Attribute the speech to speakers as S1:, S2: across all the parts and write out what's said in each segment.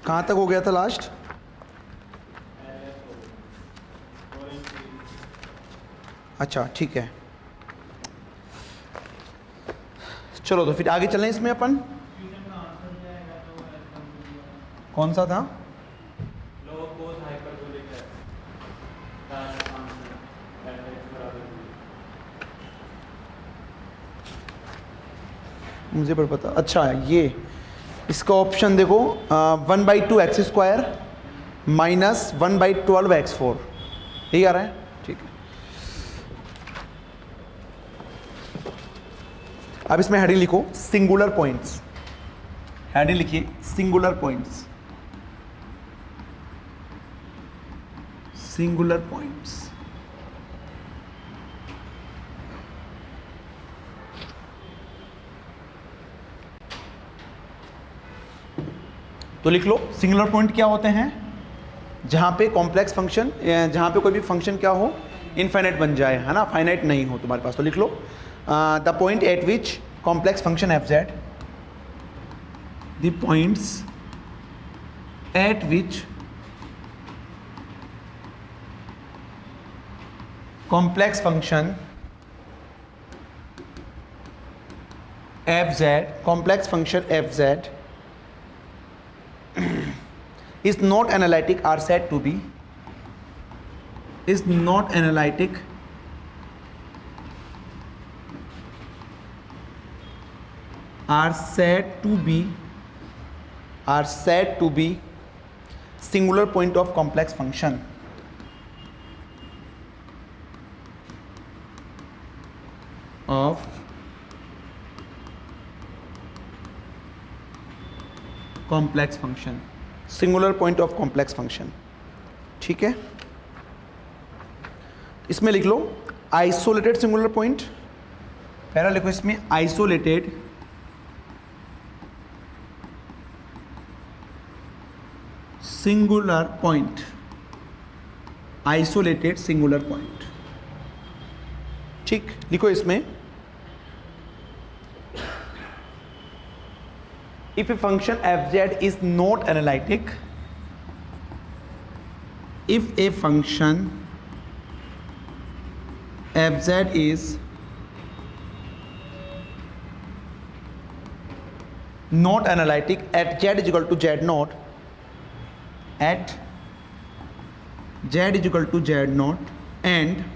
S1: कहाँ तक हो गया था लास्ट? अच्छा ठीक है, चलो तो फिर आगे चलें इसमें अपन। कौन सा था? मुझे पर पता, अच्छा ये इसका ऑप्शन देखो, 1/2x² माइनस 1/12x4, यही आ रहा है। ठीक है, अब इसमें हेडिंग लिखो सिंगुलर पॉइंट्स। हेडिंग लिखिए सिंगुलर पॉइंट्स, सिंगुलर पॉइंट्स। तो लिख लो सिंगुलर पॉइंट क्या होते हैं? जहां पे कॉम्प्लेक्स फंक्शन, जहां पे कोई भी फंक्शन क्या हो, इनफाइनाइट बन जाए, है ना, फाइनाइट नहीं हो तुम्हारे पास। तो लिख लो the point at which complex function F Z, the points at which complex function F Z, complex function F Z is not analytic are said to be, is not analytic are said to be, are said to be singular point of complex function. Of complex function, singular point of complex function. ठीक है, इसमें लिख लो isolated singular point. पहला लिखो इसमें isolated singular point, isolated singular point. ठीक, लिखो इसमें if a function fz is not analytic, if a function fz is not analytic at z is equal to z naught, at z is equal to z naught, and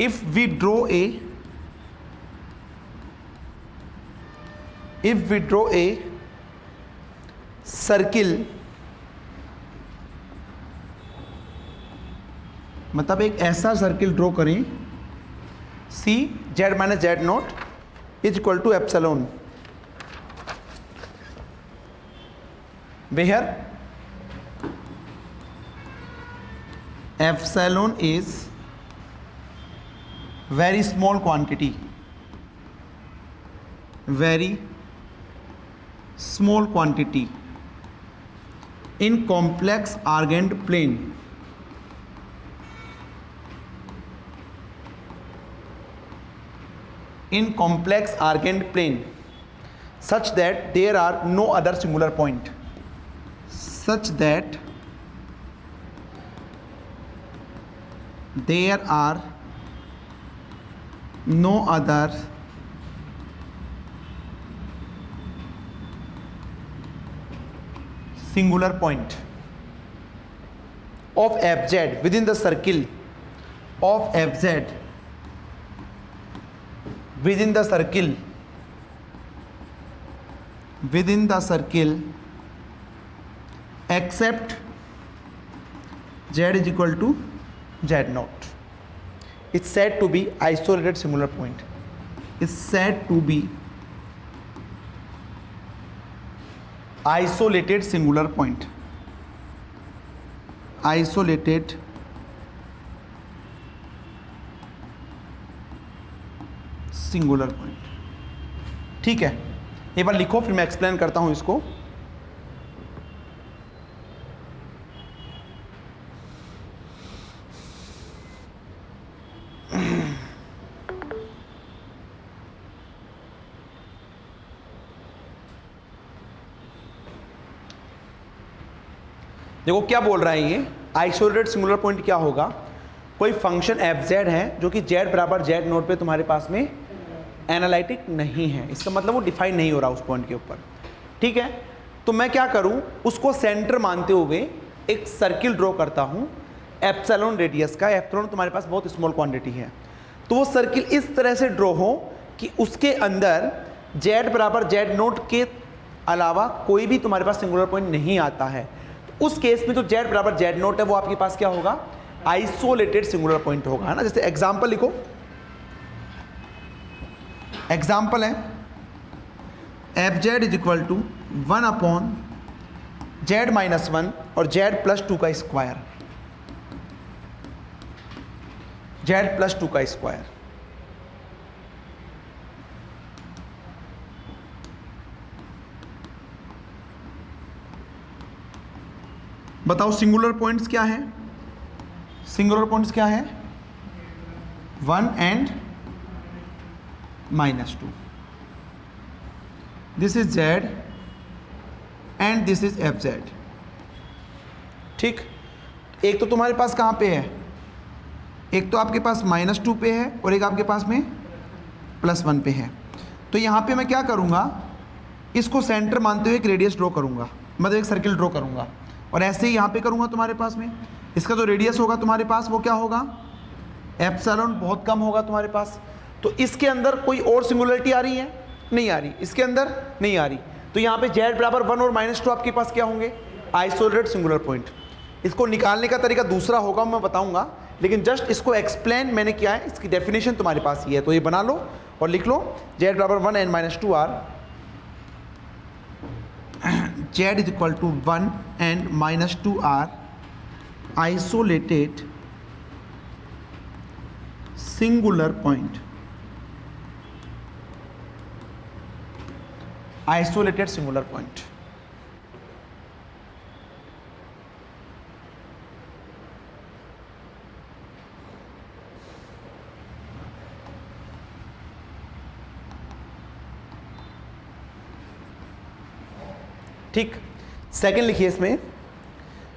S1: if we draw a circle, मतलब एक ऐसा circle draw करें C Z minus Z naught is equal to epsilon, where epsilon is very small quantity, very small quantity in complex argand plane, in complex argand plane such that there are no other singular point, such that there are no other singular point of fz within the circle of fz within the circle, within the circle except z is equal to z naught. It's said to be isolated singular point. It's said to be isolated singular point, isolated singular point। ठीक है, एक बार लिखो फिर मैं explain करता हूं इसको। देखो क्या बोल रहा है ये, आइसोलेटेड सिंगुलर पॉइंट क्या होगा, कोई फंक्शन एफ जेड है जो कि जेड बराबर जेड नोट पे तुम्हारे पास में एनालिटिक नहीं है, इसका मतलब वो डिफाइन नहीं हो रहा उस पॉइंट के ऊपर, ठीक है। तो मैं क्या करूं, उसको सेंटर मानते हुए एक सर्किल ड्रॉ करता हूं एप्सिलॉन रेडियस का। एप्सिलॉन तुम्हारे पास बहुत स्मॉल क्वांटिटी है, तो वो सर्किल इस तरह से ड्रॉ हो कि उसके अंदर जेड बराबर जेड नोट के अलावा कोई भी तुम्हारे पास सिंगुलर पॉइंट नहीं आता है। तो उस केस में जो जेड बराबर जेड नोट है वो आपके पास क्या होगा, आइसोलेटेड सिंगुलर पॉइंट होगा, है ना। जैसे एग्जांपल लिखो, एग्जांपल है F Z is equal to 1 upon Z minus 1 और जेड प्लस 2 का स्क्वायर, जेड प्लस 2 का स्क्वायर। बताओ सिंगुलर पॉइंट्स क्या है, सिंगुलर पॉइंट्स क्या है, 1 and -2, this is Z and this is F Z, ठीक। एक तो तुम्हारे पास कहाँ पे है, एक तो आपके पास -2 पे है और एक आपके पास में +1 पे है। तो यहाँ पे मैं क्या करूँगा, इसको सेंटर मानते हुए एक रेडियस ड्रॉ करूँगा, मतलब एक सर्किल ड्रॉ करूँगा, और ऐसे ही यहाँ पे करूँगा तुम्हारे पास में। इसका जो रेडियस होगा तुम्हारे पास वो क्या होगा, एप्सिलॉन, बहुत कम होगा तुम्हारे पास। तो इसके अंदर कोई और सिंगुलरिटी आ रही है, नहीं आ रही, इसके अंदर नहीं आ रही। तो यहाँ पे जेड बराबर 1 और -2 आपके पास क्या होंगे, आइसोलेटेड सिंगुलर पॉइंट। इसको निकालने का तरीका दूसरा होगा, मैं बताऊंगा, लेकिन जस्ट इसको एक्सप्लेन मैंने किया है, इसकी डेफिनेशन तुम्हारे पास ही है, तो ये बना लो और लिख लो, जेड बराबर 1 and -2 are, Z is equal to 1 and -2 are isolated singular point, isolated singular point. ठीक, सेकंड लिखिए इसमें,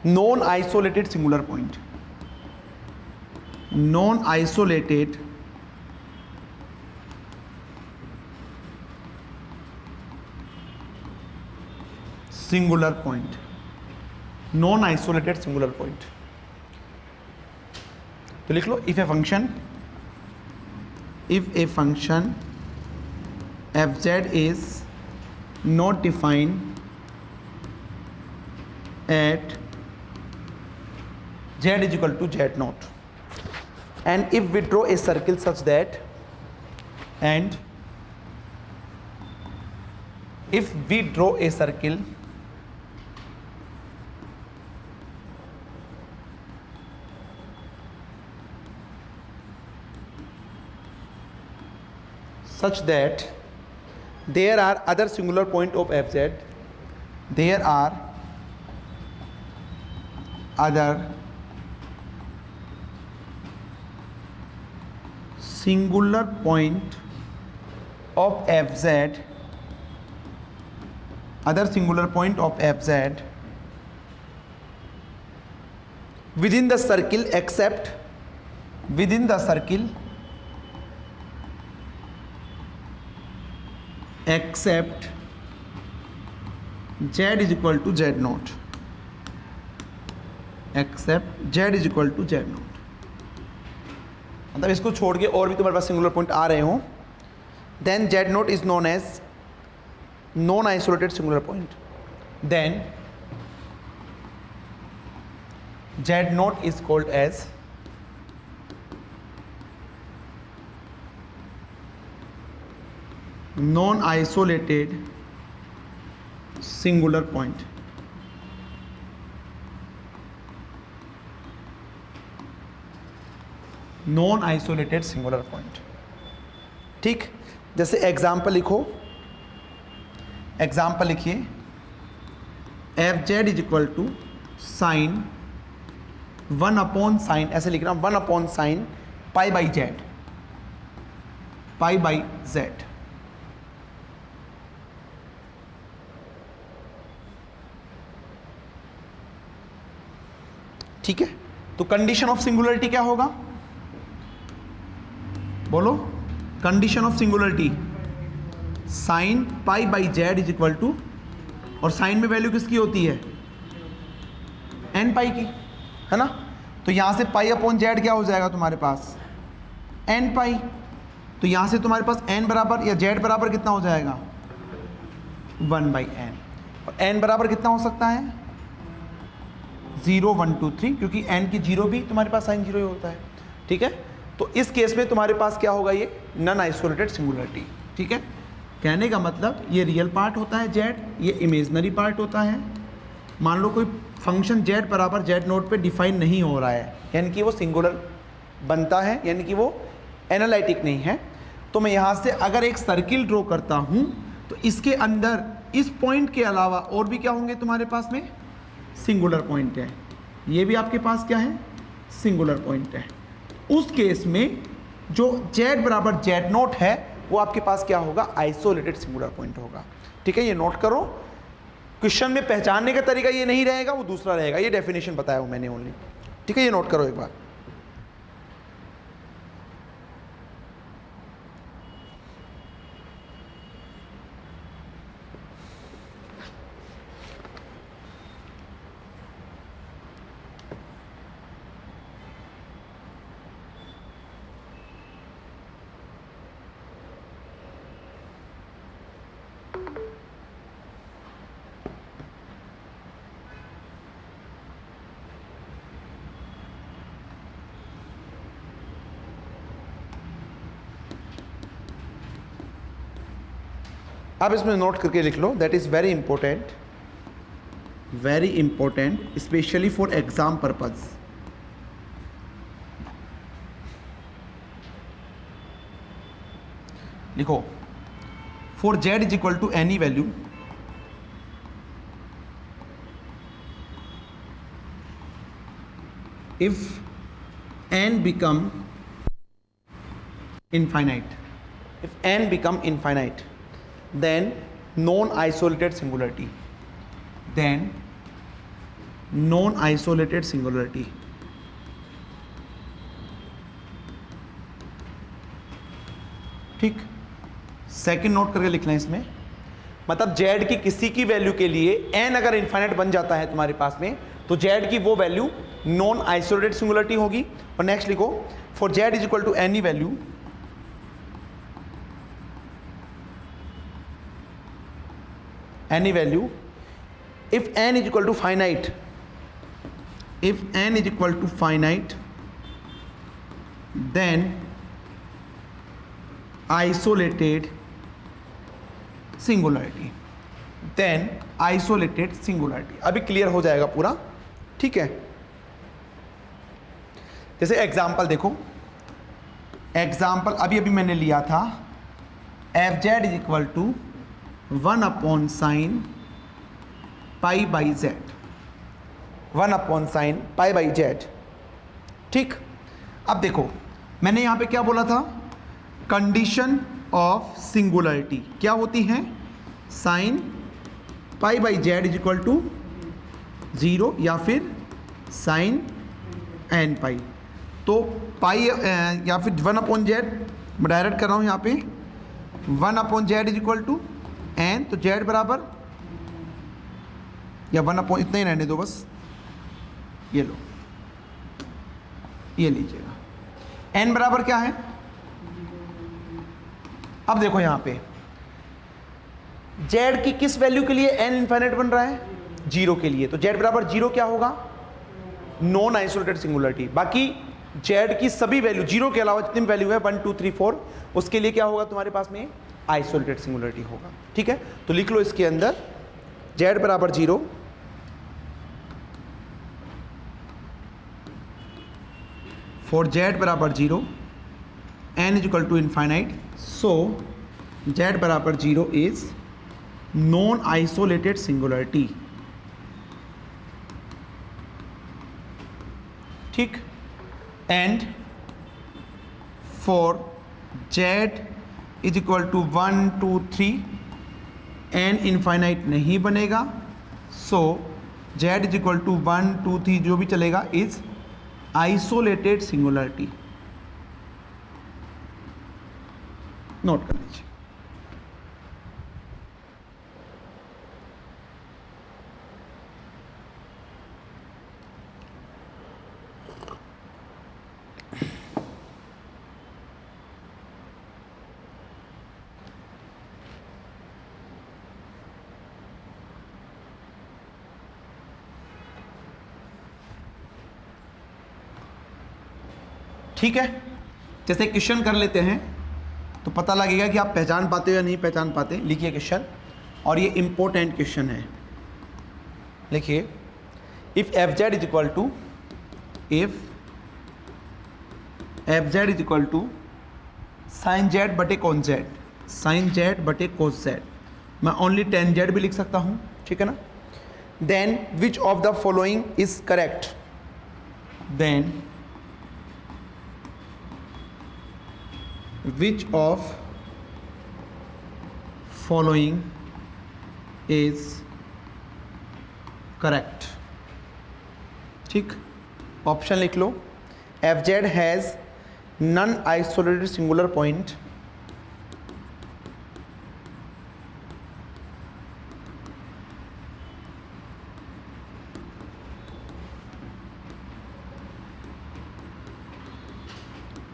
S1: non isolated singular point, non isolated singular point, non isolated singular point. तो लिख लो, if a function F Z is not defined at z is equal to z naught, and if we draw a circle such that, and if we draw a circle such that there are other singular point of fz, there are other singular point of fz, other singular point of fz within the circle except within the circle except z is equal to z naught, except Z is equal to Z naught. मतलब इसको छोड़ के और भी तुम्हारे पास singular point आ रहे हो, then Z naught is known as non isolated singular point, then Z naught is called as non isolated singular point. Non isolated singular point, ठीक। जैसे एग्जाम्पल लिखो, एग्जाम्पल लिखिए, F Z is equal to sine 1 upon sine, ऐसे लिखना 1 upon sine pi by Z, pi by Z. ठीक है, तो condition of singularity क्या होगा, बोलो, condition of singularity sine pi by Z is equal to, और साइन में वैल्यू किसकी होती है, एन पाई की, है ना। तो यहां से पाई अपॉन जेड क्या हो जाएगा तुम्हारे पास, एन पाई। तो यहां से तुम्हारे पास एन बराबर या जेड बराबर कितना हो जाएगा, 1/n। और एन बराबर कितना हो सकता है, 0 1 2 3, क्योंकि एन की 0 भी तुम्हारे पास साइन 0 ही होता है। ठीक है, तो इस केस में तुम्हारे पास क्या होगा, ये नॉन आइसोलेटेड सिंगुलरिटी। ठीक है, कहने का मतलब ये रियल पार्ट होता है जेड, ये इमेजनरी पार्ट होता है। मान लो कोई फंक्शन जेड बराबर जेड नोट पे डिफाइन नहीं हो रहा है, यानी कि वो सिंगुलर बनता है, यानी कि वो एनालिटिक नहीं है। तो मैं यहाँ से अगर एक सर्किल ड्रॉ करता हूँ तो इसके अंदर इस पॉइंट के अलावा और भी क्या होंगे तुम्हारे पास में, सिंगुलर पॉइंट है। ये भी आपके पास क्या है, सिंगुलर पॉइंट है। उस केस में जो जेड बराबर जेड नोट है वो आपके पास क्या होगा, आइसोलेटेड सिंगुलर पॉइंट होगा। ठीक है, ये नोट करो। क्वेश्चन में पहचानने का तरीका ये नहीं रहेगा, वो दूसरा रहेगा। ये डेफिनेशन बताया हूं मैंने ओनली। ठीक है, ये नोट करो एक बार। अब इसमें नोट करके लिख लो, that is very important specially for exam purpose. लिखो, for Z is equal to any value if N become infinite, then non-isolated singularity, ठीक। सेकंड नोट करके लिखना है इसमें, मतलब जेड की किसी की वैल्यू के लिए एन अगर इनफाइनाइट बन जाता है तुम्हारे पास में, तो जेड की वो वैल्यू नॉन आइसोलेटेड सिंगुलरिटी होगी। और नेक्स्ट लिखो, for Z is equal to any value if n is equal to finite, then isolated singularity, अभी क्लियर हो जाएगा पूरा। ठीक है, जैसे एग्जाम्पल देखो, एग्जाम्पल अभी मैंने लिया था, F Z is equal to 1 upon sine pi by Z, 1 upon sine pi by Z. ठीक, अब देखो मैंने यहां पे क्या बोला था, कंडीशन ऑफ सिंगुलरिटी क्या होती है, sine pi by Z is equal to 0 या फिर साइन एन पाई। तो पाई या फिर 1 अपॉन जेड, मैं डायरेक्ट कर रहा हूं यहां पे, 1 upon Z is equal to N, तो जेड बराबर या 1 अपॉन, इतना ही रहने दो बस, ये लो, ये लीजिएगा। एन बराबर क्या है, अब देखो यहां पे जेड की किस वैल्यू के लिए एन इनफाइनाइट बन रहा है, 0 के लिए, तो जेड बराबर 0 क्या होगा, नॉन आइसोलेटेड सिंगुलरिटी। बाकी जेड की सभी वैल्यू 0 के अलावा जितनी वैल्यू है 1 2 3 4, उसके लिए क्या होगा तुम्हारे पास में, आइसोलेटेड सिंगुलरिटी होगा। ठीक है, तो लिख लो इसके अंदर z बराबर 0, फॉर z बराबर 0 n is equal to infinite, so z बराबर 0 इज नॉन आइसोलेटेड सिंगुलरिटी। ठीक, and for z is equal to 1 2 3 n infinite नहीं बनेगा, so Z is equal to 1 2 3 जो भी चलेगा इज आइसोलेटेड सिंगुलरिटी। नोट कर लीजिए। ठीक है, जैसे क्वेश्चन कर लेते हैं तो पता लगेगा कि आप पहचान पाते हो या नहीं पहचान पाते। लिखिए क्वेश्चन, और ये इंपॉर्टेंट क्वेश्चन है। लिखिए, if F Z is equal to sine Z बटे कॉन जेड, साइन जेड बटे कोस जेड, मैं ओनली टेन जेड भी लिख सकता हूँ, ठीक है ना। Then which of the following is correct, then which of following is correct। ठीक, ऑप्शन लिख लो। F Z has non isolated singular point,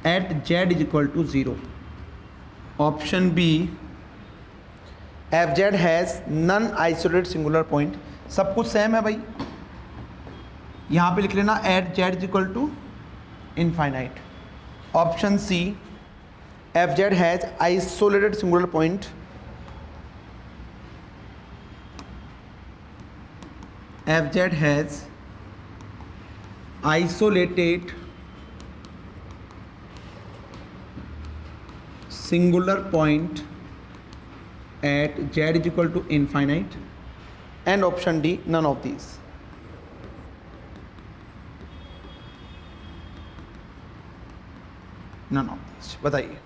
S1: at z is equal to 0। Option B, F Z has non isolated singular point. सब कुछ same है भाई, यहाँ पे लिख लेना at Z is equal to infinite. Option C, F Z has isolated singular point, F Z has isolated singular point at z is equal to infinite, and option D, none of these। none of these, बताइए।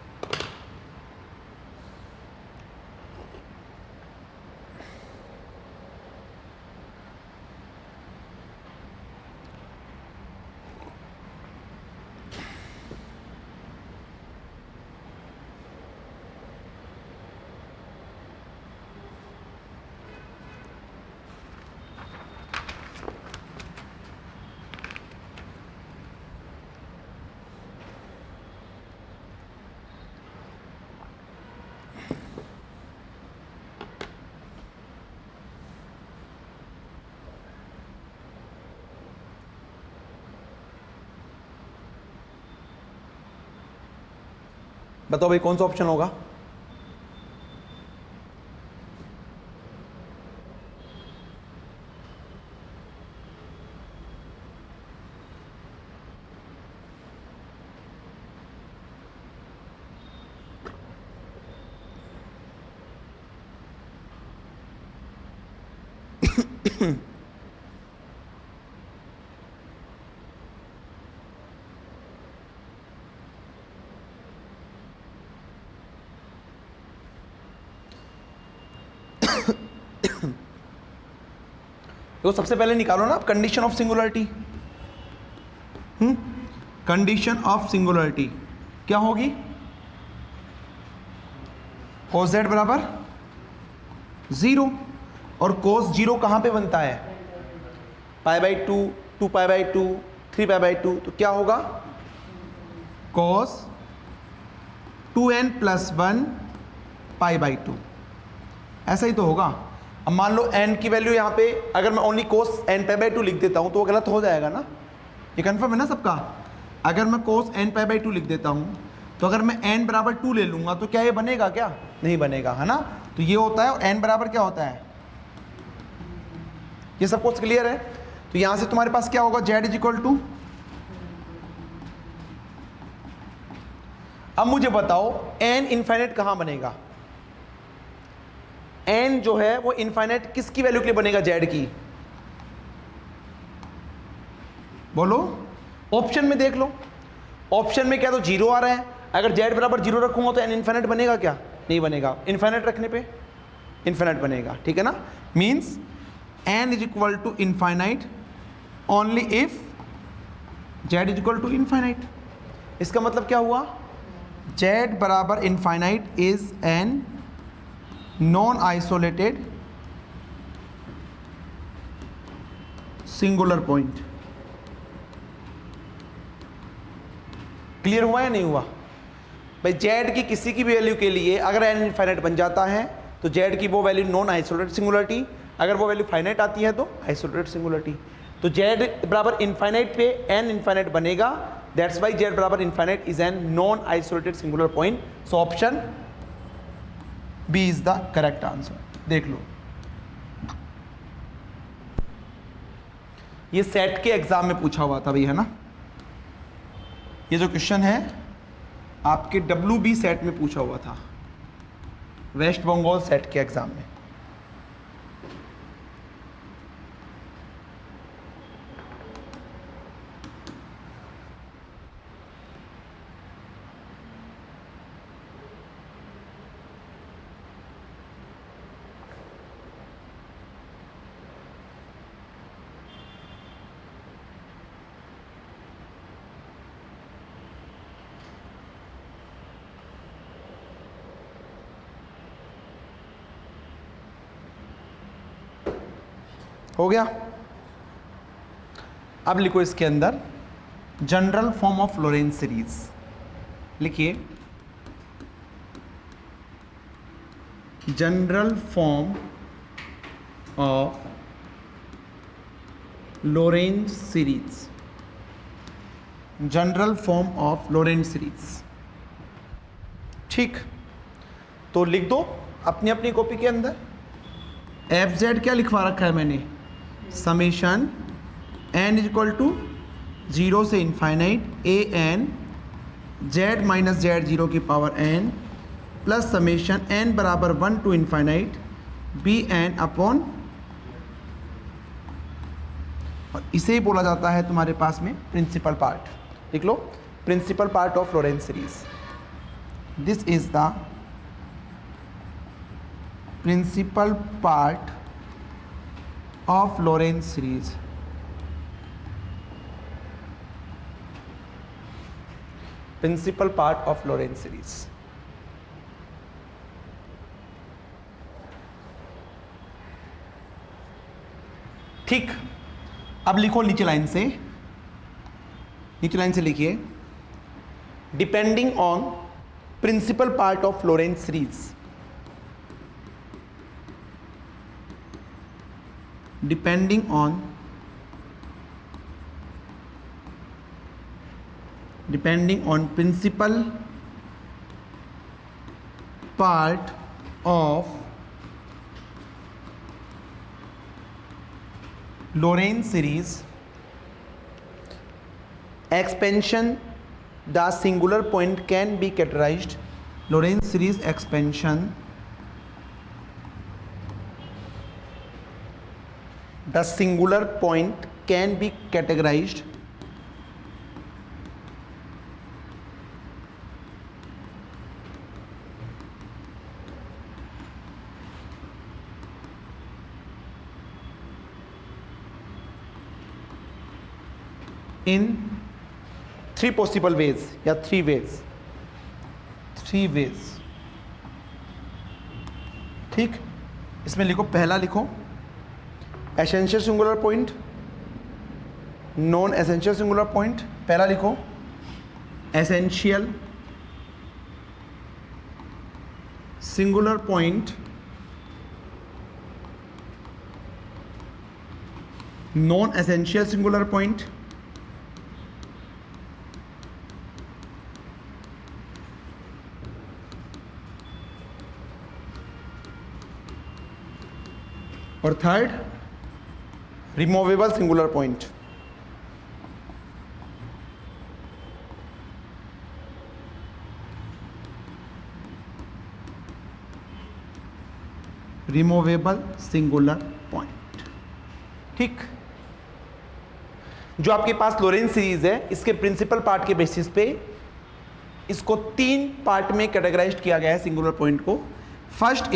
S1: बताओ भाई कौन सा option होगा। तो सबसे पहले निकालो ना आप condition of singularity. Condition of singularity क्या होगी, कोस जेड बराबर 0, और कोस 0 कहाँ पे बनता है, π/2, 2π/2, 3π/2, तो क्या होगा कोस 2n + 1 π/2, ऐसा ही तो होगा। अब मान लो n की वैल्यू यहाँ पे अगर मैं ओनली कोस n π/2 लिख देता हूँ तो वो गलत हो जाएगा ना, ये कन्फर्म है ना सबका। अगर मैं कोस n π/2 लिख देता हूँ तो अगर मैं n बराबर 2 ले लूँगा तो क्या ये बनेगा, क्या नहीं बनेगा, है ना। तो ये होता है, और n बराबर क्या होता है, ये सब कुछ क्लियर है। तो यहाँ से तुम्हारे पास क्या होगा, z इज इक्वल टू, अब मुझे बताओ n इनफाइनाइट कहाँ बनेगा, n जो है वो इनफाइनाइट किसकी वैल्यू के लिए बनेगा, z की, बोलो। ऑप्शन में देख लो, ऑप्शन में क्या तो 0 आ रहा है, अगर z बराबर 0 रखूंगा तो n इनफाइनाइट बनेगा, क्या नहीं बनेगा, इनफाइनाइट रखने पे इनफाइनाइट बनेगा, ठीक है ना। Means n is equal to infinite only if z is equal to infinite. इसका मतलब क्या हुआ, z बराबर infinite is an non isolated singular point. Clear हुआ या नहीं हुआ भाई? z की किसी की भी वैल्यू के लिए अगर n इनफाइनाइट बन जाता है तो z की वो वैल्यू नॉन आइसोलेटेड सिंगुलरिटी, अगर वो वैल्यू फाइनाइट आती है तो आइसोलेटेड सिंगुलरिटी। तो z बराबर इनफाइनाइट पे n इनफाइनाइट बनेगा, दैट्स वाई z बराबर infinite is an non isolated singular point. So option B is the correct answer. देख लो, ये सेट के एग्जाम में पूछा हुआ था भाई, है ना? ये जो क्वेश्चन है आपके WB सेट में पूछा हुआ था, वेस्ट बंगाल सेट के एग्जाम में। हो गया? अब लिखो इसके अंदर general form of Lorentz series. लिखिए general form of Lorentz series, general form of Lorentz series. ठीक, तो लिख दो अपनी अपनी कॉपी के अंदर। एफ जेड क्या लिखवा रखा है मैंने, summation n is equal to 0 से infinite A N Z minus Z zero की power n plus summation n बराबर 1 to infinite B N upon, और इसे ही बोला जाता है तुम्हारे पास में प्रिंसिपल पार्ट। लिख लो principal part of Lorentz series. This is the principal part of Lorentz series। Principal part of Lorentz series। ठीक, अब लिखो नीचे लाइन से, नीचे लाइन से लिखिए depending on principal part of Lorentz series, depending on principal part of Lorentz series, expansion the singular point can be categorized, Lorentz series expansion the singular point can be categorized in 3 possible ways या 3 ways, 3 ways। ठीक, इसमें लिखो, पहला लिखो essential singular point, non essential singular point. पहला लिखो essential singular point, non essential singular point, और third removable singular point. Removable singular point. ठीक, जो आपके पास लोरेंट्ज़ सीरीज है इसके प्रिंसिपल पार्ट के बेसिस पे इसको 3 पार्ट में कैटेगराइज किया गया है सिंगुलर पॉइंट को। First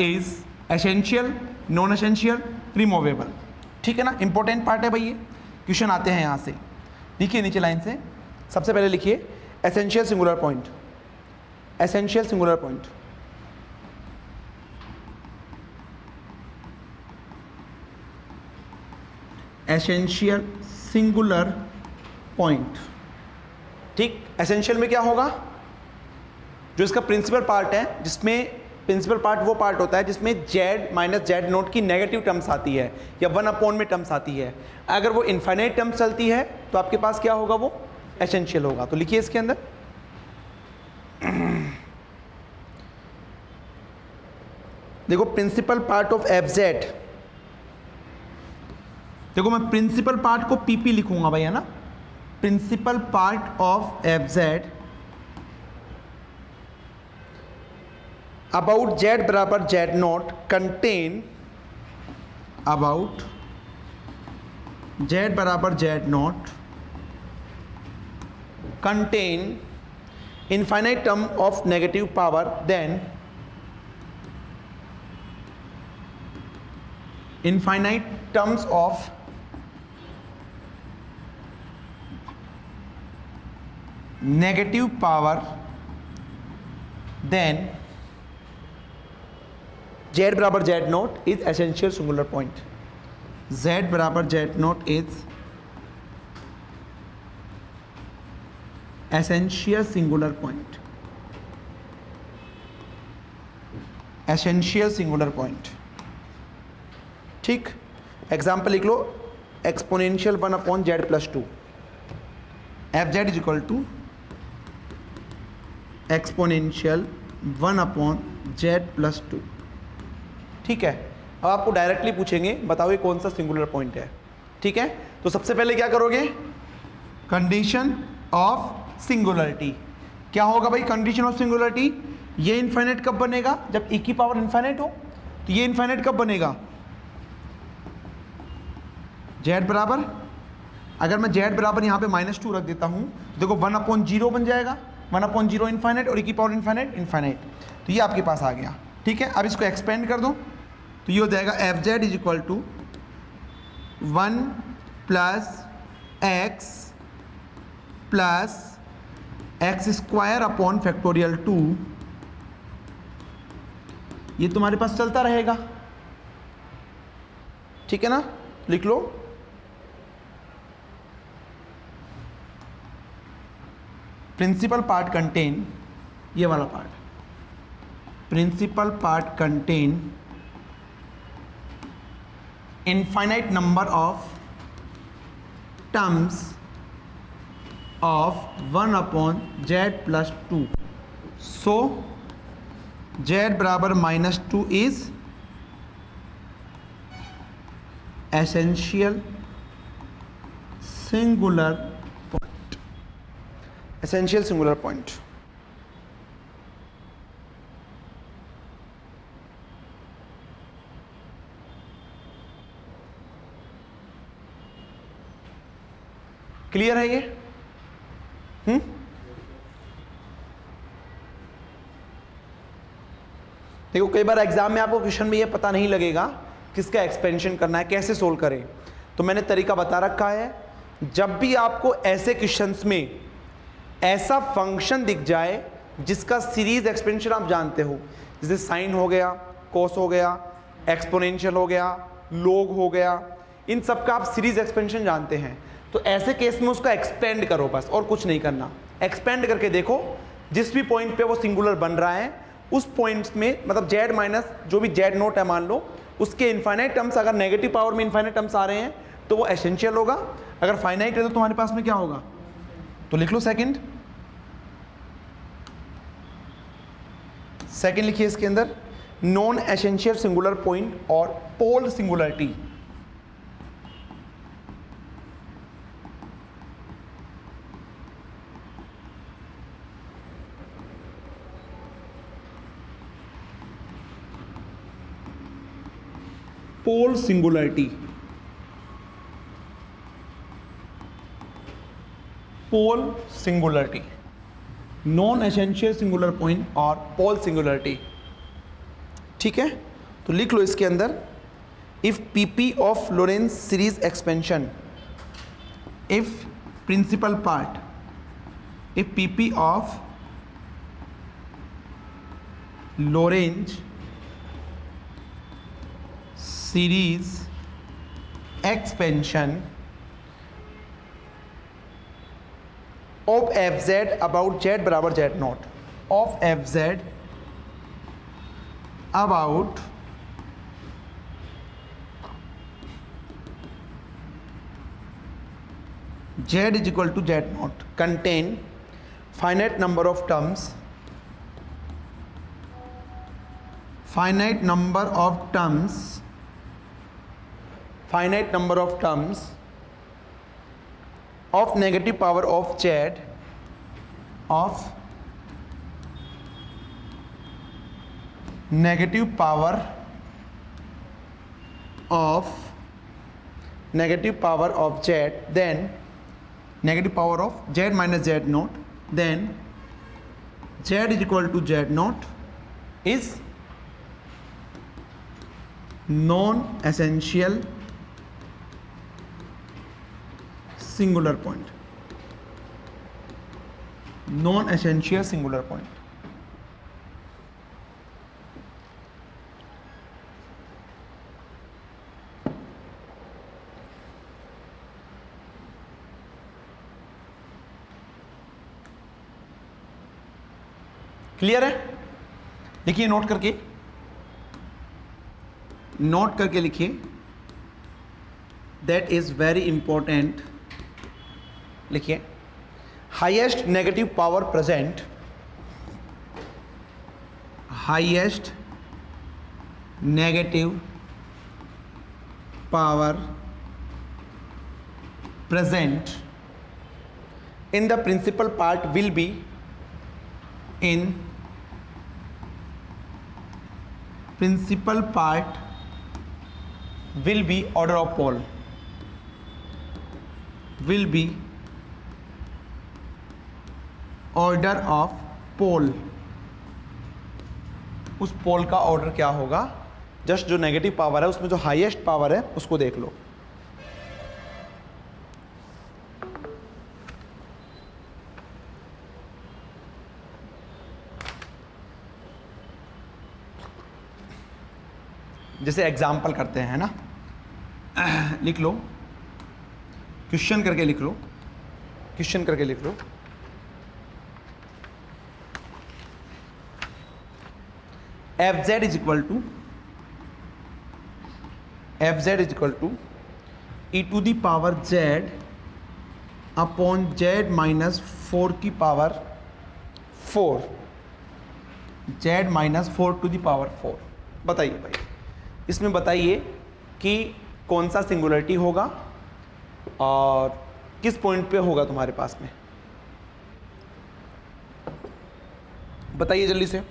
S1: is essential non essential, removable. ठीक है ना, इंपॉर्टेंट पार्ट है भाई ये, क्वेश्चन आते हैं यहाँ से। लिखिए नीचे लाइन से, सबसे पहले लिखिए essential singular point, essential singular point. Essential singular point. ठीक, एसेंशियल में क्या होगा, जो इसका प्रिंसिपल पार्ट है, जिसमें प्रिंसिपल पार्ट वो पार्ट होता है जिसमें z माइनस जेड नोट की नेगेटिव टर्म्स आती है या 1 में टर्म्स आती है। अगर वो इनफाइनाइट टर्म्स चलती है तो आपके पास क्या होगा, वो एसेंशियल होगा। तो लिखिए इसके अंदर देखो principal part of F Z, देखो मैं प्रिंसिपल पार्ट को पीपी लिखूंगा भाई, है ना, principal part of F Z about Z बराबर Z naught contain, about Z बराबर Z naught contain infinite term of negative power, then infinite terms of negative power, then z बराबर z naught is essential singular point, z बराबर z naught is essential singular point, essential singular point. ठीक, example लिख लो, exponential 1/z+2, F Z is equal to exponential 1/z+2। ठीक है, अब आपको directly पूछेंगे बताओ ये कौन सा सिंगुलर पॉइंट है। ठीक है, तो सबसे पहले क्या करोगे, कंडीशन ऑफ सिंगुलरिटी। क्या होगा भाई कंडीशन ऑफ सिंगुलरिटी, ये इनफाइनाइट कब बनेगा, जब e की पावर इनफाइनाइट हो। तो ये इनफाइनाइट कब बनेगा, z बराबर, अगर मैं z बराबर यहाँ पे -2 रख देता हूँ तो देखो 1/0 बन जाएगा, 1/0 इनफाइनाइट और e की पावर इनफाइनाइट इनफाइनाइट। तो ये आपके पास आ गया। ठीक है, अब इसको एक्सपेंड कर दो तो ये हो जाएगा F Z is equal to 1 + x + x² upon factorial 2। ये तुम्हारे पास चलता रहेगा। ठीक है ना, लिख लो प्रिंसिपल पार्ट कंटेन, ये वाला part, principal part contain infinite number of terms of 1/z+2। So z बराबर -2 is essential singular point, essential singular point. Clear है ये? देखो कई बार एग्जाम में आपको क्वेश्चन में ये पता नहीं लगेगा किसका एक्सपेंशन करना है, कैसे सोल्व करें। तो मैंने तरीका बता रखा है, जब भी आपको ऐसे क्वेश्चंस में ऐसा फंक्शन दिख जाए जिसका सीरीज एक्सपेंशन आप जानते हो, जैसे साइन हो गया, कोस हो गया, एक्सपोनेंशियल हो गया, लॉग हो गया, इन सब का आप सीरीज एक्सपेंशन जानते हैं, तो ऐसे केस में उसका एक्सपेंड करो बस, और कुछ नहीं करना। एक्सपेंड करके देखो जिस भी पॉइंट पे वो सिंगुलर बन रहा है उस पॉइंट्स में, मतलब जेड माइनस जो भी जेड नोट है मान लो, उसके इनफाइनाइट टर्म्स अगर नेगेटिव पावर में इनफाइनाइट टर्म्स आ रहे हैं तो वो एसेंशियल होगा, अगर फाइनाइट है तो तुम्हारे पास में क्या होगा, तो लिख लो सेकंड। सेकंड लिखिए इसके अंदर नॉन एसेंशियल सिंगुलर पॉइंट और pole singularity. Pole singularity, pole singularity, non essential singular point और पोल सिंगुलरिटी। ठीक है, तो लिख लो इसके अंदर if pp of Lorentz series expansion, if principal part, if pp of Lorentz series expansion of fz about z बराबर z not, of fz about z is equal to z naught contain finite number of terms, finite number of terms, finite number of terms of negative power of z, of negative power of z, then negative power of z minus z naught, then z is equal to z naught is non-essential singular point, non-essential singular point. Clear है? लिखिए note करके, note करके लिखिए, that is very important. लिखिए highest negative power present, highest negative power present in the principal part will be in principal part will be order of pole, will be order of pole. उस पोल का order क्या होगा? Just जो negative power है उसमें जो highest power है उसको देख लो. जैसे एग्जाम्पल करते हैं ना, लिख लो, क्वेश्चन करके लिख लो, क्वेश्चन करके लिख लो. F Z is equal to, F Z is equal to E to the power Z upon Z minus 4 की power 4, Z minus 4 to the power 4. बताइए भाई, इसमें बताइए कि कौन सा सिंगुलरिटी होगा और किस पॉइंट पे होगा तुम्हारे पास में. बताइए जल्दी से.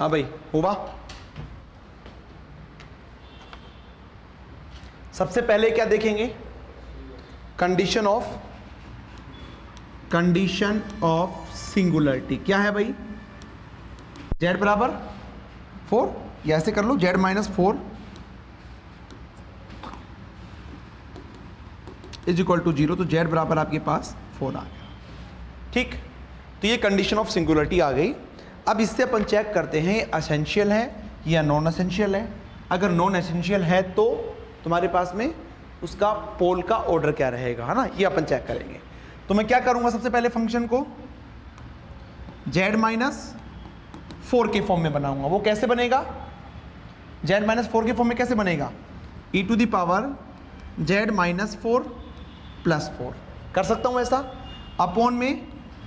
S1: हाँ भाई, हुआ? सबसे पहले क्या देखेंगे, कंडीशन ऑफ सिंगुलरिटी क्या है भाई, z बराबर 4, या ऐसे कर लो z minus 4 is equal to 0, तो z बराबर आपके पास 4 आ गया। ठीक, तो ये कंडीशन ऑफ सिंगुलरिटी आ गई। अब इससे अपन चेक करते हैं एसेंशियल है या नॉन एसेंशियल है। अगर नॉन एसेंशियल है तो तुम्हारे पास में उसका पोल का ऑर्डर क्या रहेगा, है ना, ये अपन चेक करेंगे। तो मैं क्या करूंगा, सबसे पहले फंक्शन को z माइनस 4 के फॉर्म में बनाऊंगा। वो कैसे बनेगा, z माइनस 4 के फॉर्म में कैसे बनेगा, e to the power z minus 4 plus 4 कर सकता हूं ऐसा, अपॉन में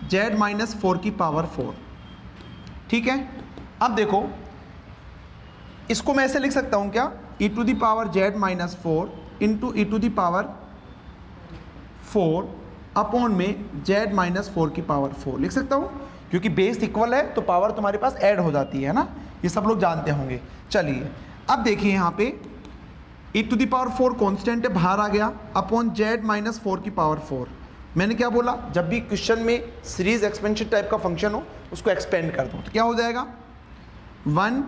S1: z माइनस 4 की पावर 4। ठीक है, अब देखो इसको मैं ऐसे लिख सकता हूं क्या, e to the power z minus 4 into E to the power 4 upon में z माइनस 4 की पावर 4 लिख सकता हूं, क्योंकि बेस इक्वल है तो पावर तुम्हारे पास ऐड हो जाती है ना, ये सब लोग जानते होंगे। चलिए अब देखिए यहाँ पे e to the power 4 constant है, बाहर आ गया, अपॉन z माइनस 4 की पावर 4। मैंने क्या बोला, जब भी क्वेश्चन में सीरीज एक्सपेंशन टाइप का फंक्शन हो उसको एक्सपेंड कर दो, तो क्या हो जाएगा 1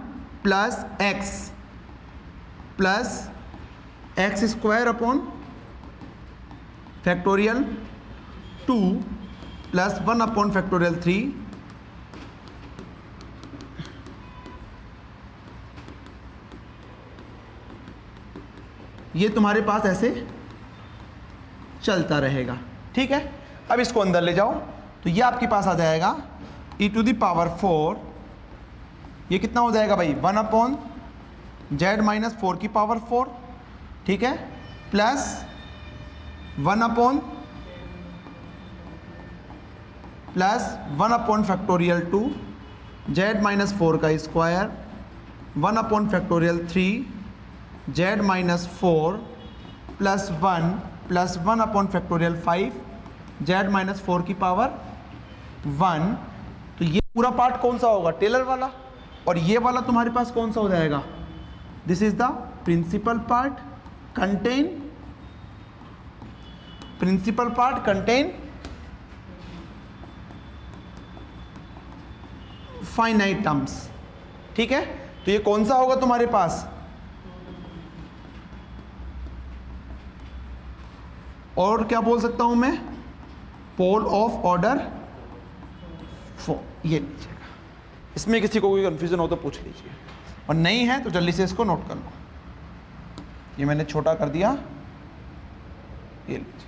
S1: plus x square upon factorial 2 plus 1 upon factorial 3 ये तुम्हारे पास ऐसे चलता रहेगा। ठीक है, अब इसको अंदर ले जाओ तो ये आपके पास आ जाएगा e टू द पावर 4, ये कितना हो जाएगा भाई 1 अपॉन z माइनस 4 की पावर 4, ठीक है, plus 1 upon factorial 2 z minus 4 का square 1 upon factorial 3 z minus 4 plus 1 upon factorial 5 z minus 4 की पावर 1। तो ये पूरा पार्ट कौन सा होगा, टेलर वाला, और ये वाला तुम्हारे पास कौन सा हो जाएगा, this is the principal part contain finite terms. ठीक है, तो ये कौन सा होगा तुम्हारे पास, और क्या बोल सकता हूं मैं, पोल ऑफ ऑर्डर 4, ये लीजिएगा। इसमें किसी को कोई कंफ्यूजन हो तो पूछ लीजिए, और नहीं है तो जल्दी से इसको नोट कर लो। ये मैंने छोटा कर दिया, ये लीजिए।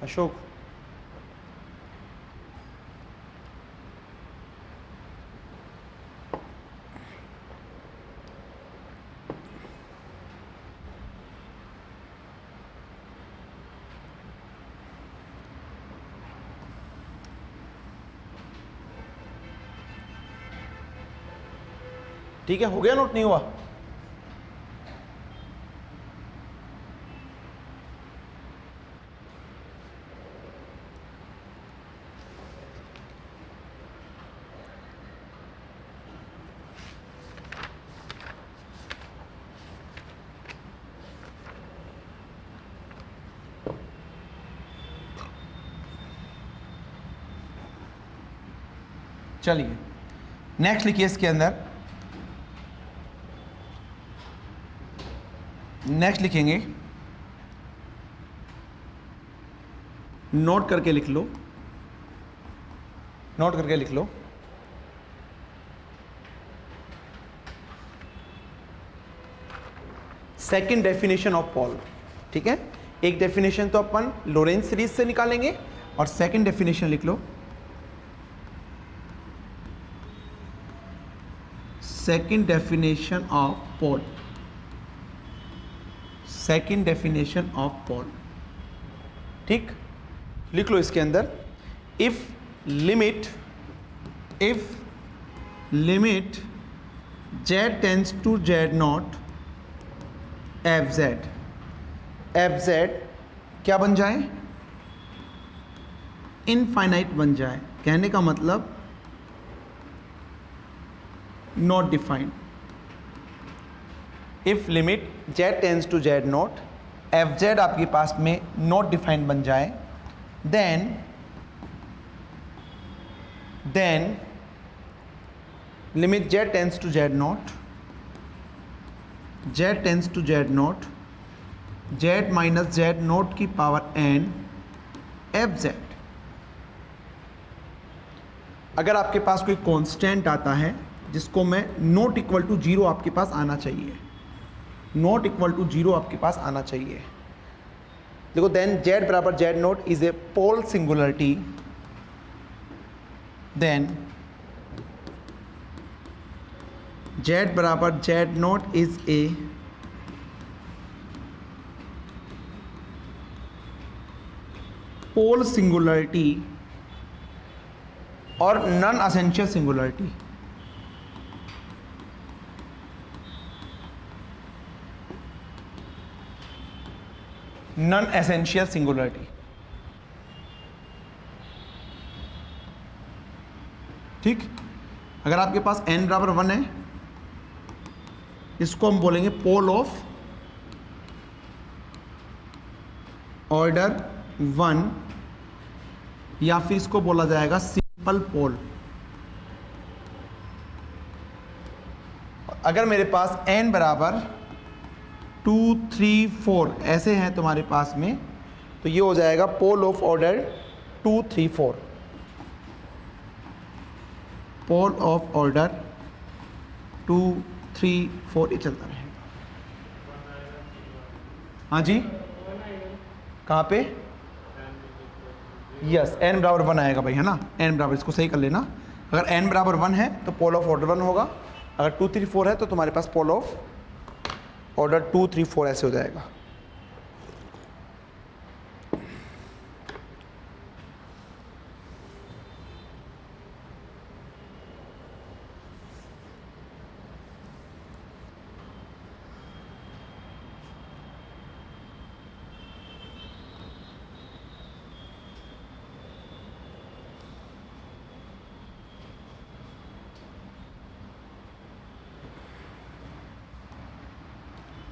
S1: अशोक, ठीक है, हो गया, नोट नहीं हुआ, चलिए नेक्स्ट लिखिए। इसके अंदर नेक्स्ट लिखेंगे नोट करके लिख लो, नोट करके लिख लो। सेकेंड डेफिनेशन ऑफ पोल, ठीक है। एक डेफिनेशन तो अपन लोरेंज सीरीज से निकालेंगे और सेकेंड डेफिनेशन लिख लो। Second definition of pole, second definition of pole, ठीक। लिख लो इसके अंदर, if limit z tends to z naught F Z क्या बन जाए, इनफाइनाइट बन जाए। कहने का मतलब not defined. If limit z tends to z naught F Z आपके पास में नॉट डिफाइंड बन जाए, then limit z tends to z naught, z tends to z naught, z minus z not की पावर n एफ जेड। अगर आपके पास कोई constant आता है जिसको मैं नॉट इक्वल टू जीरो आपके पास आना चाहिए, नॉट इक्वल टू जीरो आपके पास आना चाहिए। देखो, देन z बराबर z naught is a pole singularity, then z बराबर z naught is a pole singularity और non essential singularity. Non essential singularity, ठीक। अगर आपके पास n बराबर 1 है, इसको हम बोलेंगे पोल ऑफ ऑर्डर 1, या फिर इसको बोला जाएगा सिंपल पोल। अगर मेरे पास n बराबर 2, 3, 4 ऐसे हैं तुम्हारे पास में, तो ये हो जाएगा pole of order 2, 3, 4, pole of order 2, 3, 4 ये चलता रहेगा। हाँ जी, कहाँ पे? यस, n बराबर 1 आएगा भाई, है ना। n बराबर, इसको सही कर लेना। अगर n बराबर 1 है तो पोल ऑफ ऑर्डर 1 होगा, अगर 2, 3, 4 है तो तुम्हारे पास पोल ऑफ ऑर्डर 2, 3, 4 ऐसे हो जाएगा।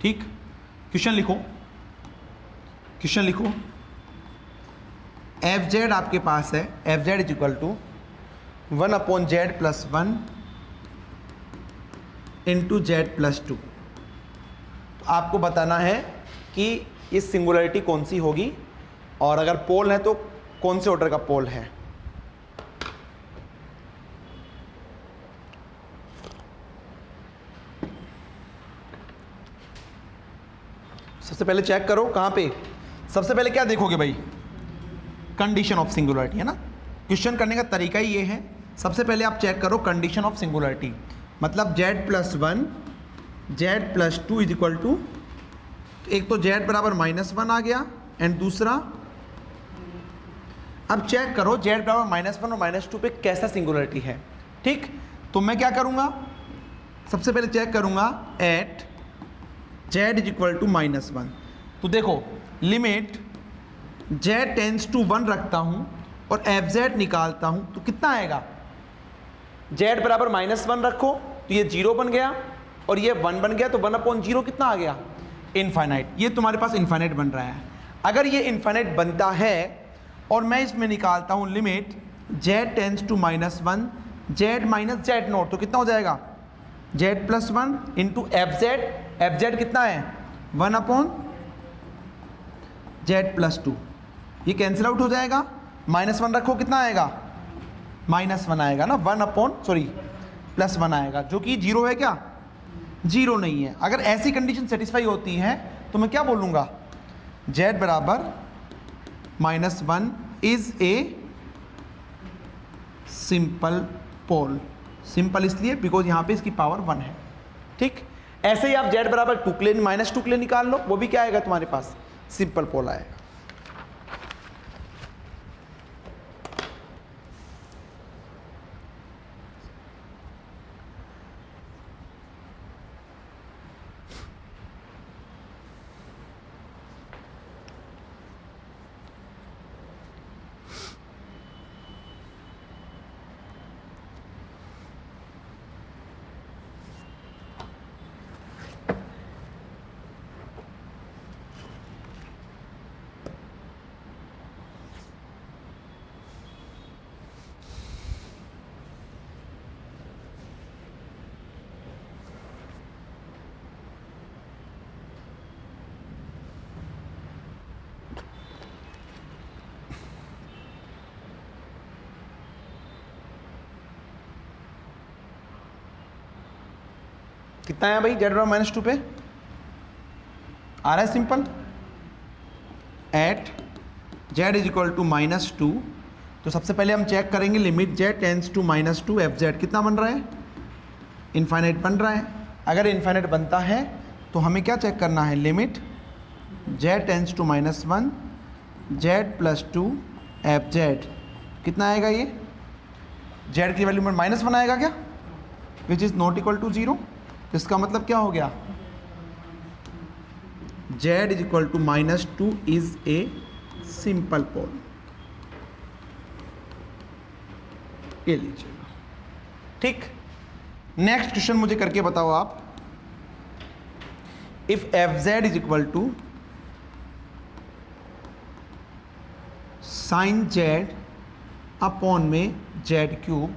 S1: ठीक, क्वेश्चन लिखो, क्वेश्चन लिखो। एफ जेड आपके पास है, F Z is equal to 1/z plus 1 into z plus 2। तो आपको बताना है कि इस सिंगुलरिटी कौन सी होगी, और अगर पोल है तो कौन से ऑर्डर का पोल है। सबसे पहले चेक करो कहाँ पे, सबसे पहले क्या देखोगे भाई, कंडीशन ऑफ सिंगुलरिटी, है ना। क्वेश्चन करने का तरीका ही ये है, सबसे पहले आप चेक करो कंडीशन ऑफ सिंगुलरिटी, मतलब z plus 1 z plus 2 is equal to, एक तो z बराबर -1 आ गया, एंड दूसरा, अब चेक करो z बराबर -1 और -2 पे कैसा सिंगुलरिटी है। ठीक, तो मैं क्या करूँगा, सबसे पहले चेक करूँगा at z is equal to -1। तो देखो लिमिट z टेंस टू 1 रखता हूँ और एफ जेड निकालता हूँ, तो कितना आएगा, z बराबर -1 रखो तो ये 0 बन गया और ये 1 बन गया, तो 1/0 कितना आ गया, इनफाइनाइट। ये तुम्हारे पास इनफाइनाइट बन रहा है। अगर ये इनफाइनाइट बनता है और मैं इसमें निकालता हूँ limit z tends to -1 z minus z naught, तो कितना हो जाएगा, z plus 1 into f z कितना है 1/z प्लस 2, ये कैंसिल आउट हो जाएगा, -1 रखो, कितना आएगा? -1 आएगा ना, +1 आएगा, जो कि 0 है क्या? 0 नहीं है। अगर ऐसी कंडीशन सेटिस्फाई होती है तो मैं क्या बोलूँगा? z बराबर -1 is a simple pole. Simple इसलिए बिकॉज यहाँ पे इसकी पावर 1 है। ठीक, ऐसे ही आप z बराबर 2 के लिए -2 के लिए निकाल लो, वो भी क्या आएगा तुम्हारे पास? सिंपल पोल आएगा। कितना है भाई z बराबर -2 पे? आ रहा है simple. At z is equal to -2, तो सबसे पहले हम चेक करेंगे limit z tends to -2 f z कितना बन रहा है? इनफाइनाइट बन रहा है। अगर इनफाइनाइट बनता है तो हमें क्या चेक करना है? Limit z tends to -1 z plus 2 f z कितना आएगा? ये z की वैल्यू में -1 आएगा क्या? Which is not equal to 0। तो इसका मतलब क्या हो गया? z is equal to -2 is a simple pole. ये लीजिएगा। ठीक, नेक्स्ट क्वेश्चन मुझे करके बताओ आप। If F Z is equal to sine Z upon में Z cube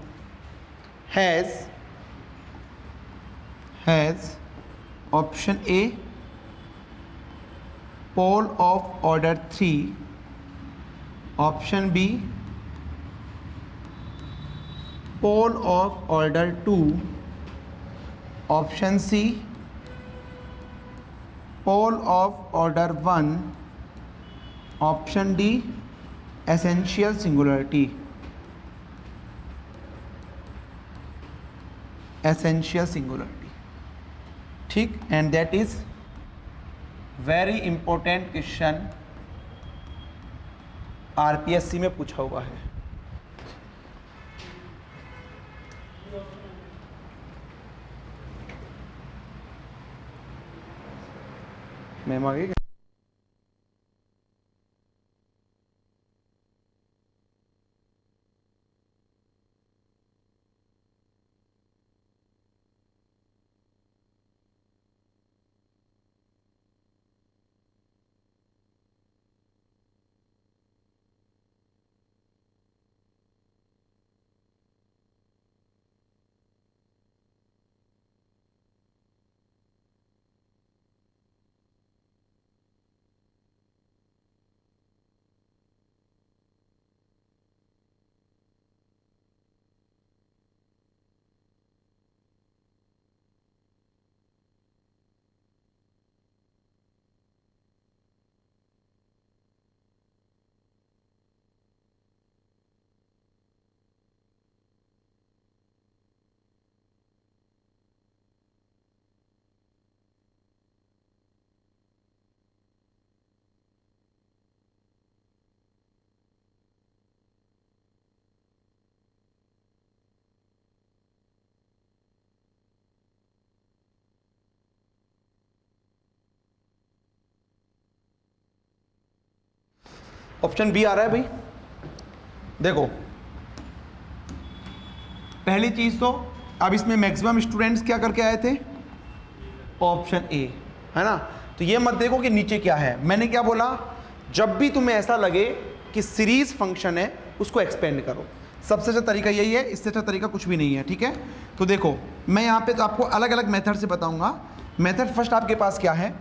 S1: has option A pole of order 3, option B pole of order 2, option C pole of order 1, option D essential singularity. Essential singularity. ठीक, and that is very important question, RPSC में पूछा हुआ है। Ma'am आ गई? Option B आ रहा है भाई। देखो, पहली चीज तो अब इसमें मैक्सिमम स्टूडेंट्स क्या करके आए थे? ऑप्शन ए, है ना। तो ये मत देखो कि नीचे क्या है। मैंने क्या बोला? जब भी तुम्हें ऐसा लगे कि सीरीज फंक्शन है उसको एक्सपेंड करो। सबसे अच्छा तरीका यही है, इससे अच्छा तरीका कुछ भी नहीं है। ठीक है, तो देखो मैं यहाँ पे तो आपको अलग अलग मेथड से बताऊंगा। मेथड फर्स्ट आपके पास क्या है?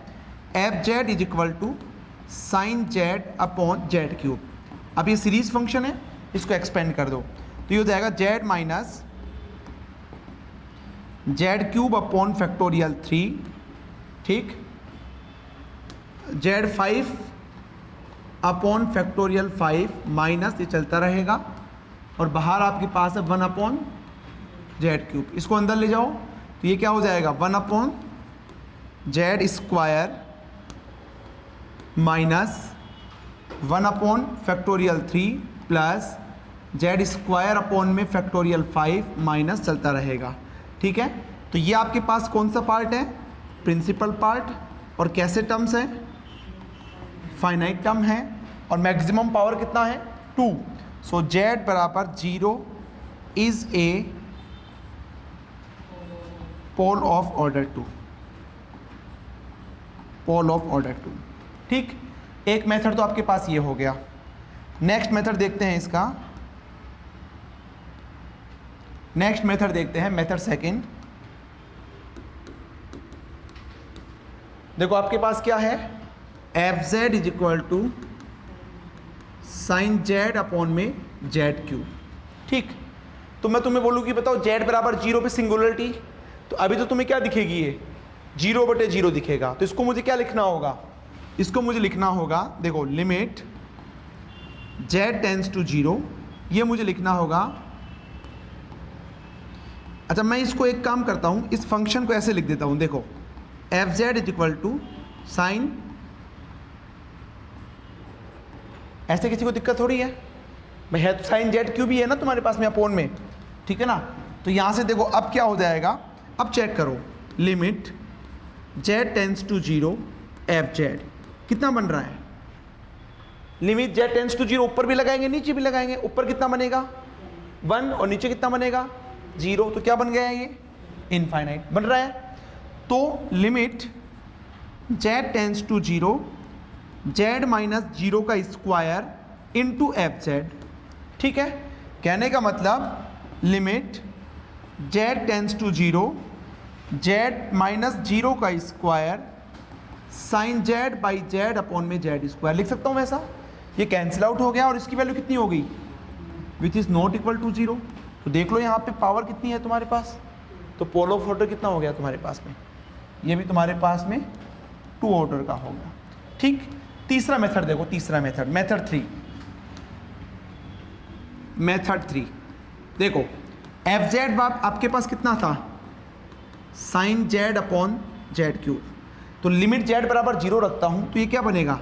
S1: F Z is equal to sine Z upon z cube. अब ये सीरीज फंक्शन है, इसको एक्सपेंड कर दो तो ये हो जाएगा Z minus Z cube upon factorial 3, ठीक, जेड 5 अपॉन फैक्टोरियल 5 माइनस, ये चलता रहेगा और बाहर आपके पास है 1 अपॉन जेड क्यूब। इसको अंदर ले जाओ तो ये क्या हो जाएगा 1 upon Z square minus 1 upon factorial 3 plus Z square upon में फैक्टोरियल 5 माइनस चलता रहेगा, ठीक है। तो ये आपके पास कौन सा पार्ट है, प्रिंसिपल पार्ट, और कैसे टर्म्स है, फाइनाइट टर्म है, और मैक्सिमम पावर कितना है 2। सो जेड बराबर 0 is a pole of order 2, pole of order 2, ठीक। एक मेथड तो आपके पास ये हो गया। नेक्स्ट मेथड देखते हैं इसका, नेक्स्ट मेथड देखते हैं, मेथड सेकंड। देखो आपके पास क्या है, F Z is equal to sine Z upon में जेड क्यूब, ठीक। तो मैं तुम्हें बोलूँ कि बताओ जेड बराबर 0 पे सिंगुलरिटी, तो अभी तो तुम्हें क्या दिखेगी, ये 0/0 दिखेगा। तो इसको मुझे क्या लिखना होगा, इसको मुझे लिखना होगा, देखो लिमिट जेड टेंस टू 0, ये मुझे लिखना होगा। अच्छा मैं इसको एक काम करता हूँ, इस फंक्शन को ऐसे लिख देता हूँ, देखो f Z is equal to sine, ऐसे किसी को दिक्कत थोड़ी है भाई, है तो साइन जेड क्यू भी है ना तुम्हारे पास में अपोन में, ठीक है ना। तो यहाँ से देखो अब क्या हो जाएगा, अब चेक करो, limit Z tends to 0 F z कितना बन रहा है, लिमिट जेड टेंस टू 0 ऊपर भी लगाएंगे नीचे भी लगाएंगे, ऊपर कितना बनेगा 1 और नीचे कितना बनेगा 0, तो क्या बन गया है ये इनफाइनाइट बन रहा है। तो limit Z tends to 0 Z minus 0 का स्क्वायर इंटू एफ जेड, ठीक है। कहने का मतलब limit Z tends to 0 Z minus 0 का square sine z by z upon में जेड स्क्वायर लिख सकता हूँ वैसा। ये कैंसिल आउट हो गया और इसकी वैल्यू कितनी हो गई, which is not equal to 0। तो देख लो यहाँ पे पावर कितनी है तुम्हारे पास, तो पोल ऑफ ऑर्डर कितना हो गया तुम्हारे पास में, ये भी तुम्हारे पास में 2 ऑर्डर का हो गया, ठीक। तीसरा मेथड देखो, तीसरा मेथड, मेथड 3, मेथड 3 देखो एफ जेड बाप आपके पास कितना था, sine Z upon z cube. तो लिमिट जेड बराबर 0 रखता हूं तो ये क्या बनेगा,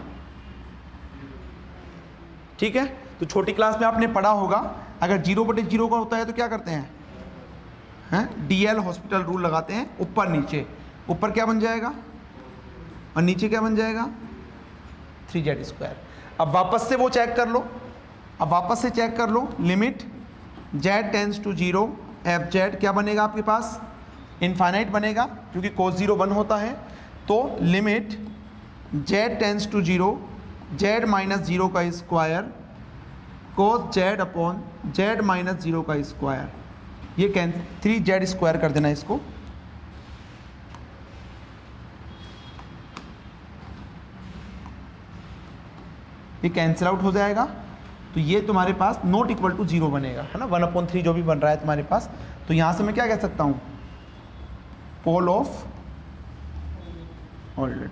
S1: ठीक है। तो छोटी क्लास में आपने पढ़ा होगा, अगर 0/0 का होता है तो क्या करते हैं, DL हॉस्पिटल रूल लगाते हैं, ऊपर नीचे, ऊपर क्या बन जाएगा और नीचे क्या बन जाएगा 3z²। अब वापस से वो चेक कर लो, अब वापस से चेक कर लो, limit Z tends to 0 F Z क्या बनेगा आपके पास, इनफाइनाइट बनेगा क्योंकि cos 0 1 होता है। तो limit Z tends to 0 Z minus 0 का square cos Z upon Z minus 0 का स्क्वायर, ये 3z² कर देना इसको, ये कैंसिल आउट हो जाएगा। तो ये तुम्हारे पास नॉट इक्वल टू 0 बनेगा, है ना, 1/3 जो भी बन रहा है तुम्हारे पास। तो यहाँ से मैं क्या कह सकता हूँ, पोल ऑफ ऑर्डर,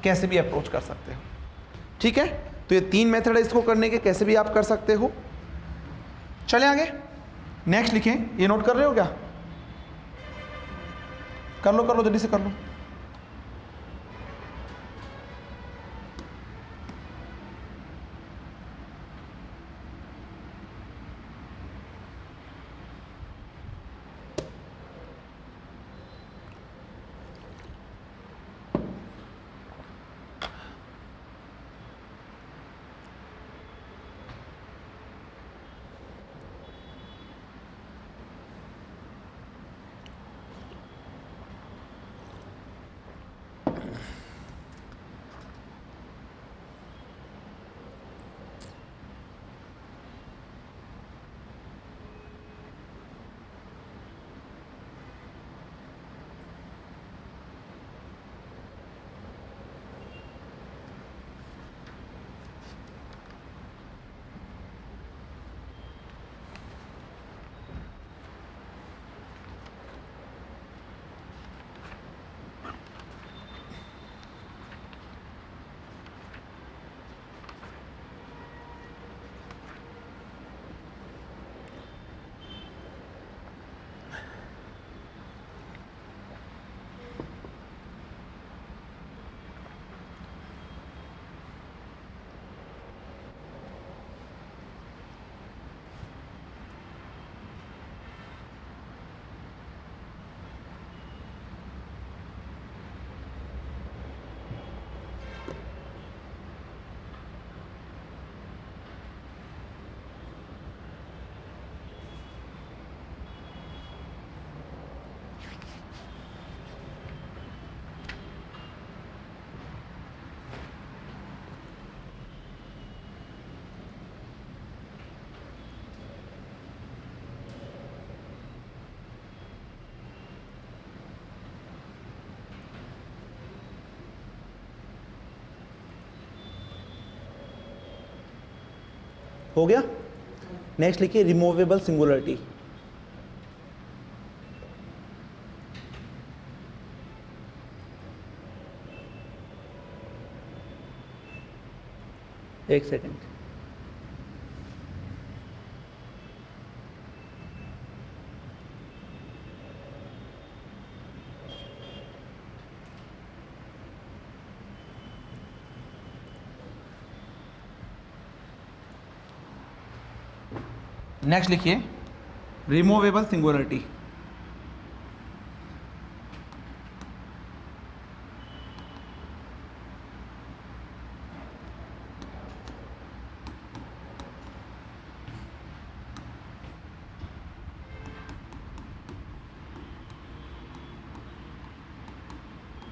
S1: कैसे भी अप्रोच कर सकते हो, ठीक है। तो ये 3 मेथड है इसको करने के, कैसे भी आप कर सकते हो। चले आगे, नेक्स्ट लिखें, ये नोट कर रहे हो क्या, कर लो जल्दी से कर लो। हो गया। नेक्स्ट लिखिए रिमूवेबल सिंगुलरिटी। एक सेकेंड, नेक्स्ट लिखिए रिमूवेबल सिंगुलरिटी।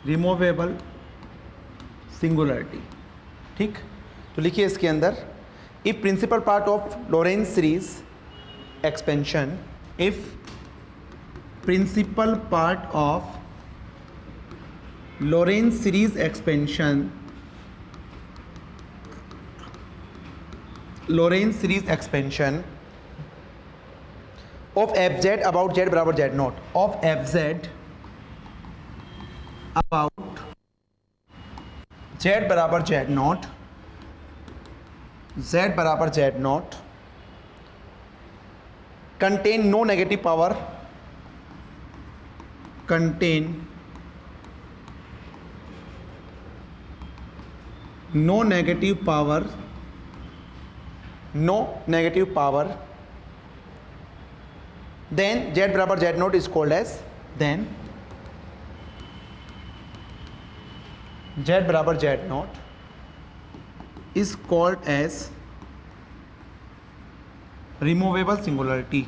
S1: रिमूवेबल सिंगुलरिटी, ठीक। तो लिखिए इसके अंदर if principal part of Laurent series expansion, if principal part of Laurent series expansion, Laurent series expansion of F Z about Z बराबर Z naught, of F Z about Z बराबर Z naught, z बराबर Z naught, contain no negative power, contain no negative power, no negative power, then z बराबर z नॉट is called as, then z बराबर z नॉट is called as removable singularity।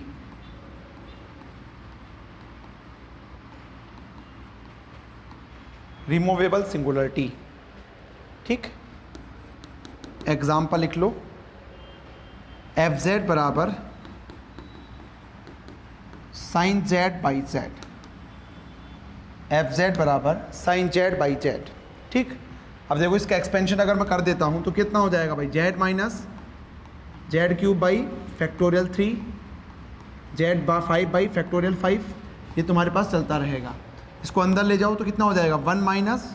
S1: Removable singularity, ठीक। Example लिख लो, F z बराबर sine z by z, f z बराबर sine z by Z, ठीक। अब देखो इसका एक्सपेंशन अगर मैं कर देता हूँ तो कितना हो जाएगा भाई, Z minus Z cube by factorial 3, Z बा 5 बाई फैक्टोरियल 5, ये तुम्हारे पास चलता रहेगा। इसको अंदर ले जाओ तो कितना हो जाएगा, 1 minus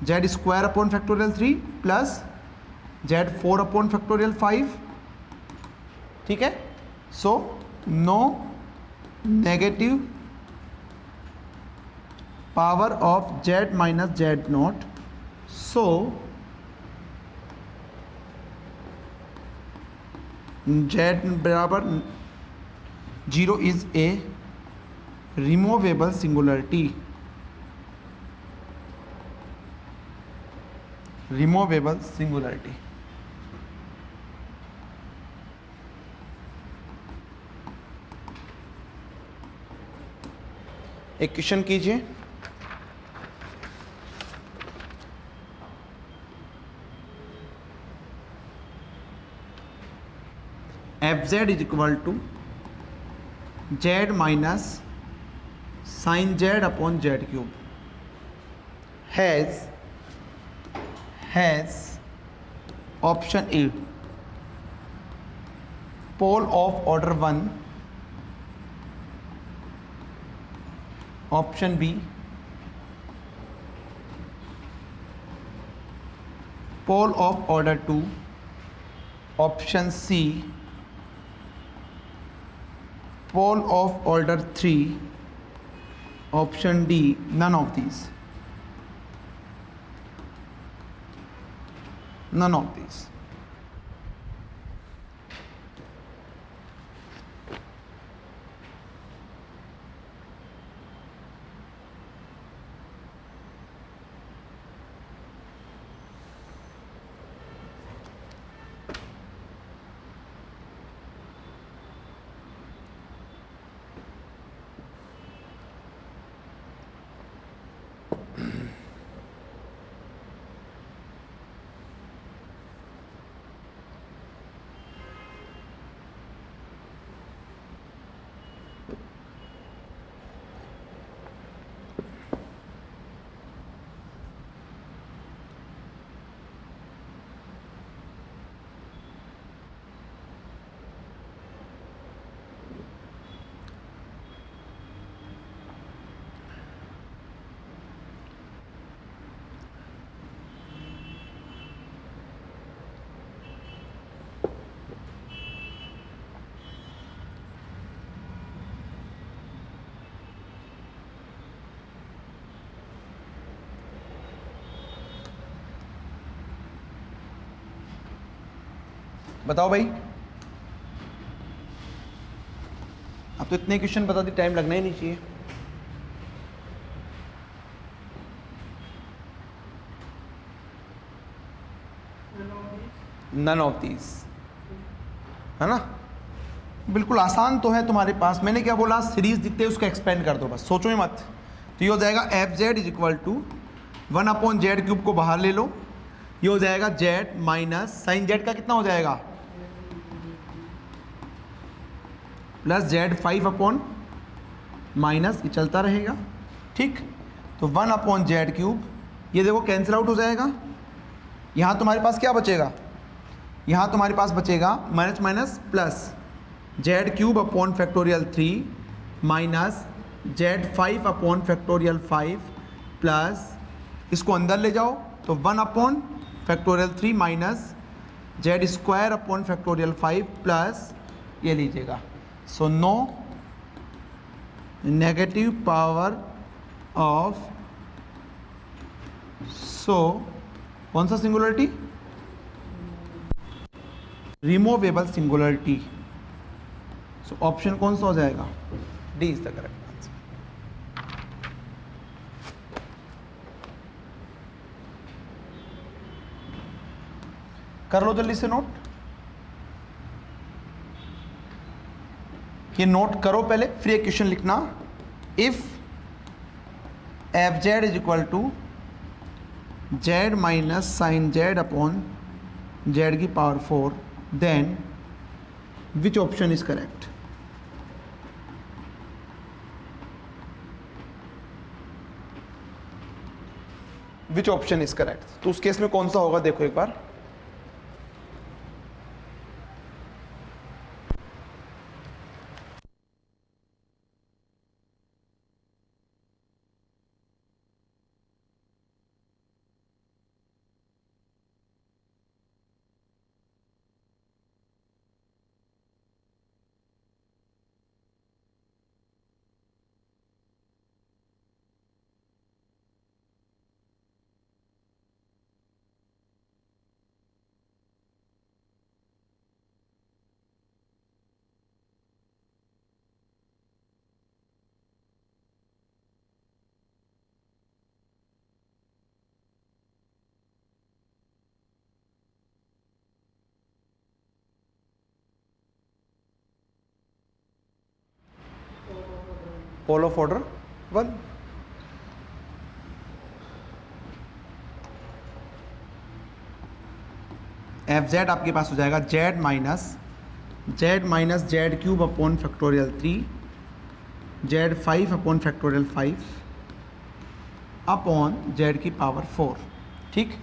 S1: z square upon factorial 3 plus z 4 upon factorial 5, ठीक है। So no negative power of z minus Z naught, so z बराबर 0 is a removable singularity, removable singularity. एक क्वेश्चन कीजिए, f Z is equal to Z minus sine Z upon z cube has option A pole of order 1, option B pole of order 2, option C pole of order 3, option D none of these, none of these। बताओ भाई, अब तो इतने question बता दी, time लगना ही नहीं चाहिए। None of these, है ना, बिल्कुल आसान तो है तुम्हारे पास। मैंने क्या बोला, सीरीज दिखते उसको एक्सपेंड कर दो, बस सोचो ही मत। तो ये हो जाएगा F Z is equal to 1/z³ को बाहर ले लो, ये हो जाएगा z माइनस साइन z का कितना हो जाएगा प्लस z5 माइनस, ये चलता रहेगा, ठीक। तो 1/z³, ये देखो कैंसिल आउट हो जाएगा। यहाँ तुम्हारे पास क्या बचेगा, यहाँ तुम्हारे पास बचेगा minus minus plus z³ minus z5 plus, इसको अंदर ले जाओ तो 1/3 माइनस z² प्लस ये लीजिएगा। So no negative power of, so कौन सा singularity, removable singularity. So option कौन सा हो जाएगा, D is the correct answer. कर लो जल्दी से नोट, ये नोट करो पहले, फिर एक क्वेश्चन लिखना। If F Z is equal to Z minus sine z/z⁴ then which option is correct. Which option is correct, तो उस केस में कौन सा होगा देखो एक बार। Pole of order 1, F Z आपके पास हो जाएगा z minus z³ z5 upon z⁴, ठीक।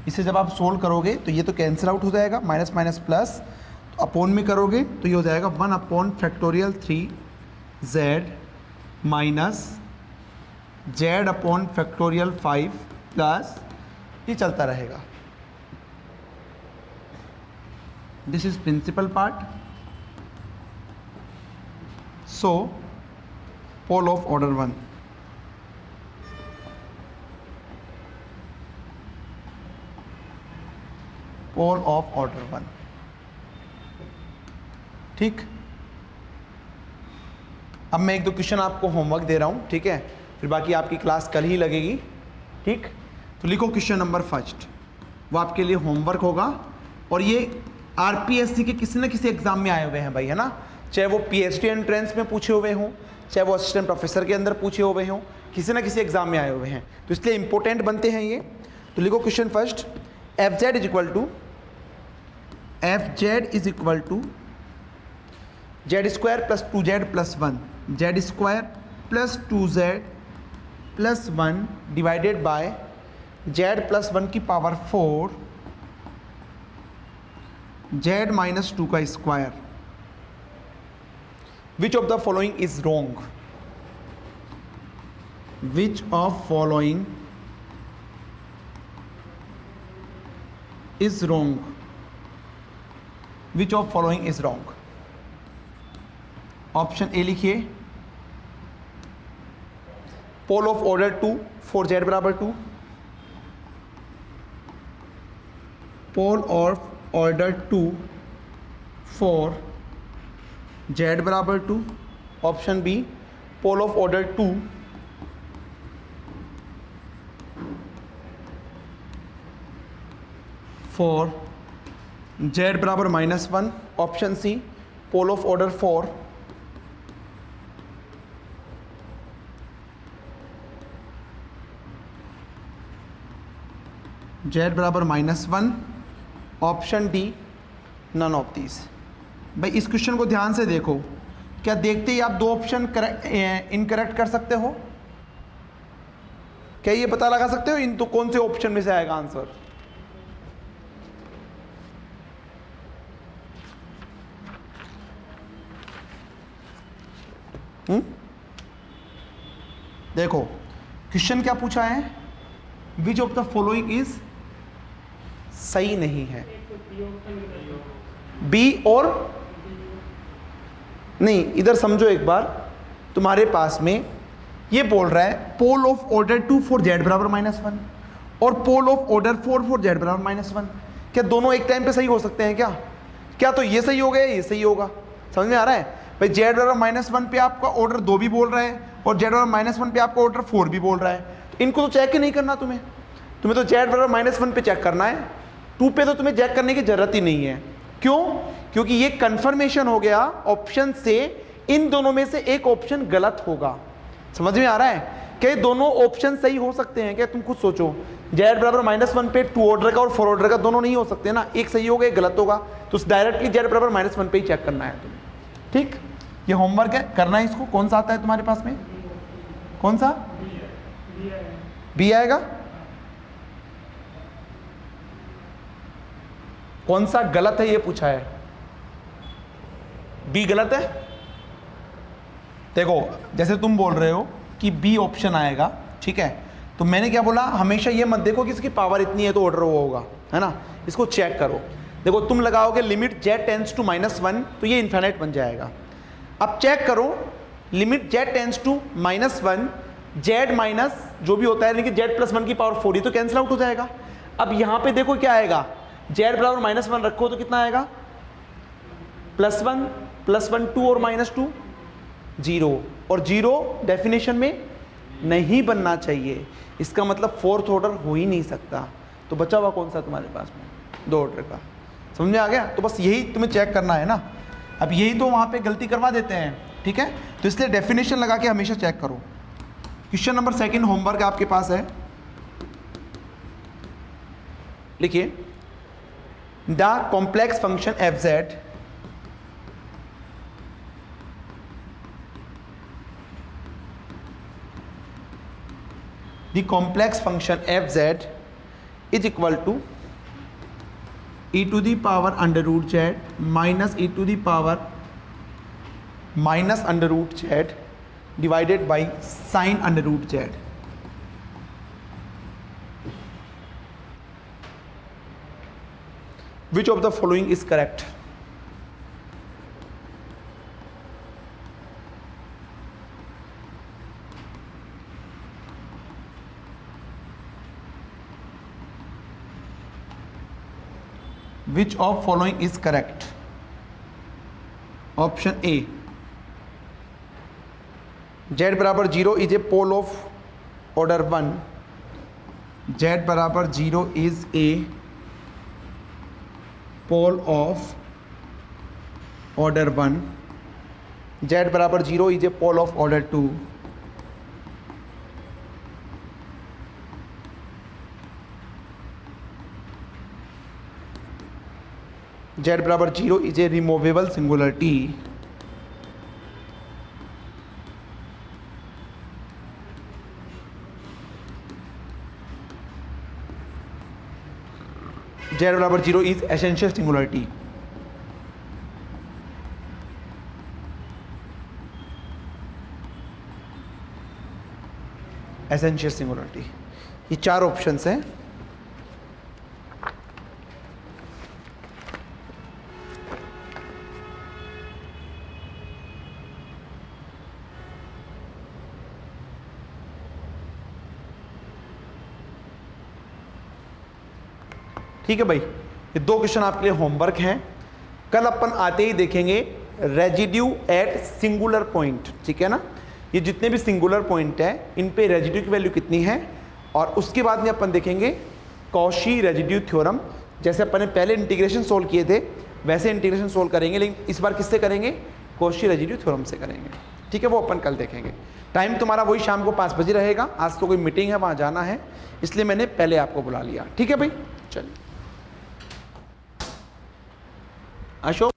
S1: इसे जब आप सोल्व करोगे तो ये तो कैंसिल आउट हो जाएगा, माइनस माइनस प्लस, तो अपॉन में करोगे तो ये हो जाएगा 1/3 z माइनस z⁴ प्लस, ये चलता रहेगा। This is principal part. So pole of order 1, pole of order 1, ठीक। अब मैं एक दो क्वेश्चन आपको होमवर्क दे रहा हूँ, ठीक है, फिर बाकी आपकी क्लास कल ही लगेगी, ठीक। तो लिखो क्वेश्चन नंबर फर्स्ट, वो आपके लिए होमवर्क होगा, और ये आरपीएससी के किसी न किसी एग्जाम में आए हुए हैं भाई, है ना, चाहे वो पीएचडी एंट्रेंस में पूछे हुए हों, चाहे वो असिस्टेंट प्रोफेसर के अंदर पूछे हुए हों, किसी न किसी एग्जाम में आए हुए हैं, तो इसलिए इंपॉर्टेंट बनते हैं ये। तो लिखो question first, F Z is equal to z² plus 2z plus 1, z² plus 2z plus 1 divided by z plus 1 की पावर 4 z माइनस 2 का square. Which of the following is wrong, which of following is wrong, which of following is wrong. Option A लिखिए, pole of order 2 for z बराबर 2, pole of order 2 for Z बराबर 2, option B pole of order 2 for Z बराबर -1, option C pole of order 4 z बराबर -1, option D none of these. भाई इस question को ध्यान से देखो, क्या देखते ही आप दो ऑप्शन इनकरेक्ट कर सकते हो? क्या ये पता लगा सकते हो इन तो कौन से ऑप्शन में से आएगा आंसर? देखो क्वेश्चन क्या पूछा है, विच ऑफ द फॉलोइंग इज सही नहीं है, बी और नहीं, इधर समझो एक बार, तुम्हारे पास में ये बोल रहा है pole of order 2 for Z बराबर -1 और pole of order 4 for Z बराबर -1। क्या दोनों एक टाइम पे सही हो सकते हैं क्या? क्या तो ये सही हो गया, ये सही होगा? समझ में आ रहा है भाई? जेड बराबर -1 पे आपका ऑर्डर 2 भी बोल रहा है और जेड बराबर -1 पे आपका ऑर्डर 4 भी बोल रहा है। इनको तो चेक ही नहीं करना तुम्हें तो जेड बराबर -1 पे चेक करना है, 2 पे तो तुम्हें चेक करने की जरूरत ही नहीं है। क्यों? क्योंकि ये कंफर्मेशन हो गया ऑप्शन से इन दोनों में से एक ऑप्शन गलत होगा। समझ में आ रहा है? क्या दोनों ऑप्शन सही हो सकते हैं क्या? तुम खुद सोचो, जेड बराबर -1 पे 2 ऑर्डर का और 4 ऑर्डर का दोनों नहीं हो सकते ना, एक सही होगा एक गलत होगा, तो डायरेक्टली जेड बराबर -1 पे ही चेक करना है तुम्हें। ठीक, ये होमवर्क है, करना है इसको। कौन सा आता है तुम्हारे पास में? कौन सा? बी आएगा। कौन सा गलत है ये पूछा है, बी गलत है। देखो जैसे तुम बोल रहे हो कि बी ऑप्शन आएगा, ठीक है, तो मैंने क्या बोला, हमेशा ये मत देखो कि इसकी पावर इतनी है तो ऑर्डर वो होगा, है ना, इसको चेक करो। देखो तुम लगाओगे लिमिट जेड टेंस टू -1 तो ये इन्फिनिट बन जाएगा। अब चेक करो limit Z tends to -1, z minus जो भी होता है यानी कि जेड +1 की पावर 4 ही तो कैंसिल आउट हो जाएगा। अब यहां पे देखो क्या आएगा, जेड बराबर -1 रखो तो कितना आएगा, +1 +1 2 और -2 0, और 0 डेफिनेशन में नहीं बनना चाहिए, इसका मतलब 4th ऑर्डर हो ही नहीं सकता। तो बचा हुआ कौन सा तुम्हारे पास में, 2 ऑर्डर का। समझ में आ गया? तो बस यही तुम्हें चेक करना है ना। अब यही तो वहां पे गलती करवा देते हैं, ठीक है, तो इसलिए डेफिनेशन लगा के हमेशा चेक करो। क्वेश्चन नंबर 2 होमवर्क आपके पास है, लिखिए, the complex function fz the complex function fz is equal to e to the power under root z minus e to the power minus under root z divided by sin under root z। Which of the following is correct? Which of following is correct? Option A, z बराबर 0 is a pole of order 1, z बराबर 0 is a pole of order 1, z बराबर 0 is a pole of order 2, z बराबर 0 is a removable singularity, z बराबर 0 is essential singularity। Essential singularity, ये 4 options हैं। ठीक है भाई, ये 2 क्वेश्चन आपके लिए होमवर्क हैं। कल अपन आते ही देखेंगे रेजिड्यू एट सिंगुलर पॉइंट, ठीक है ना। ये जितने भी सिंगुलर पॉइंट है इन पे रेजिड्यू की वैल्यू कितनी है, और उसके बाद में अपन देखेंगे कॉशी रेजिड्यू थ्योरम। जैसे अपन ने पहले इंटीग्रेशन सोल्व किए थे वैसे इंटीग्रेशन सोल्व करेंगे, लेकिन इस बार किससे करेंगे, कॉशी रेजिड्यू थ्योरम से करेंगे, ठीक है। वो अपन कल देखेंगे। टाइम तुम्हारा वही शाम को 5 बजे रहेगा। आज तो कोई मीटिंग है, वहाँ जाना है, इसलिए मैंने पहले आपको बुला लिया, ठीक है भाई। चलिए अशोक।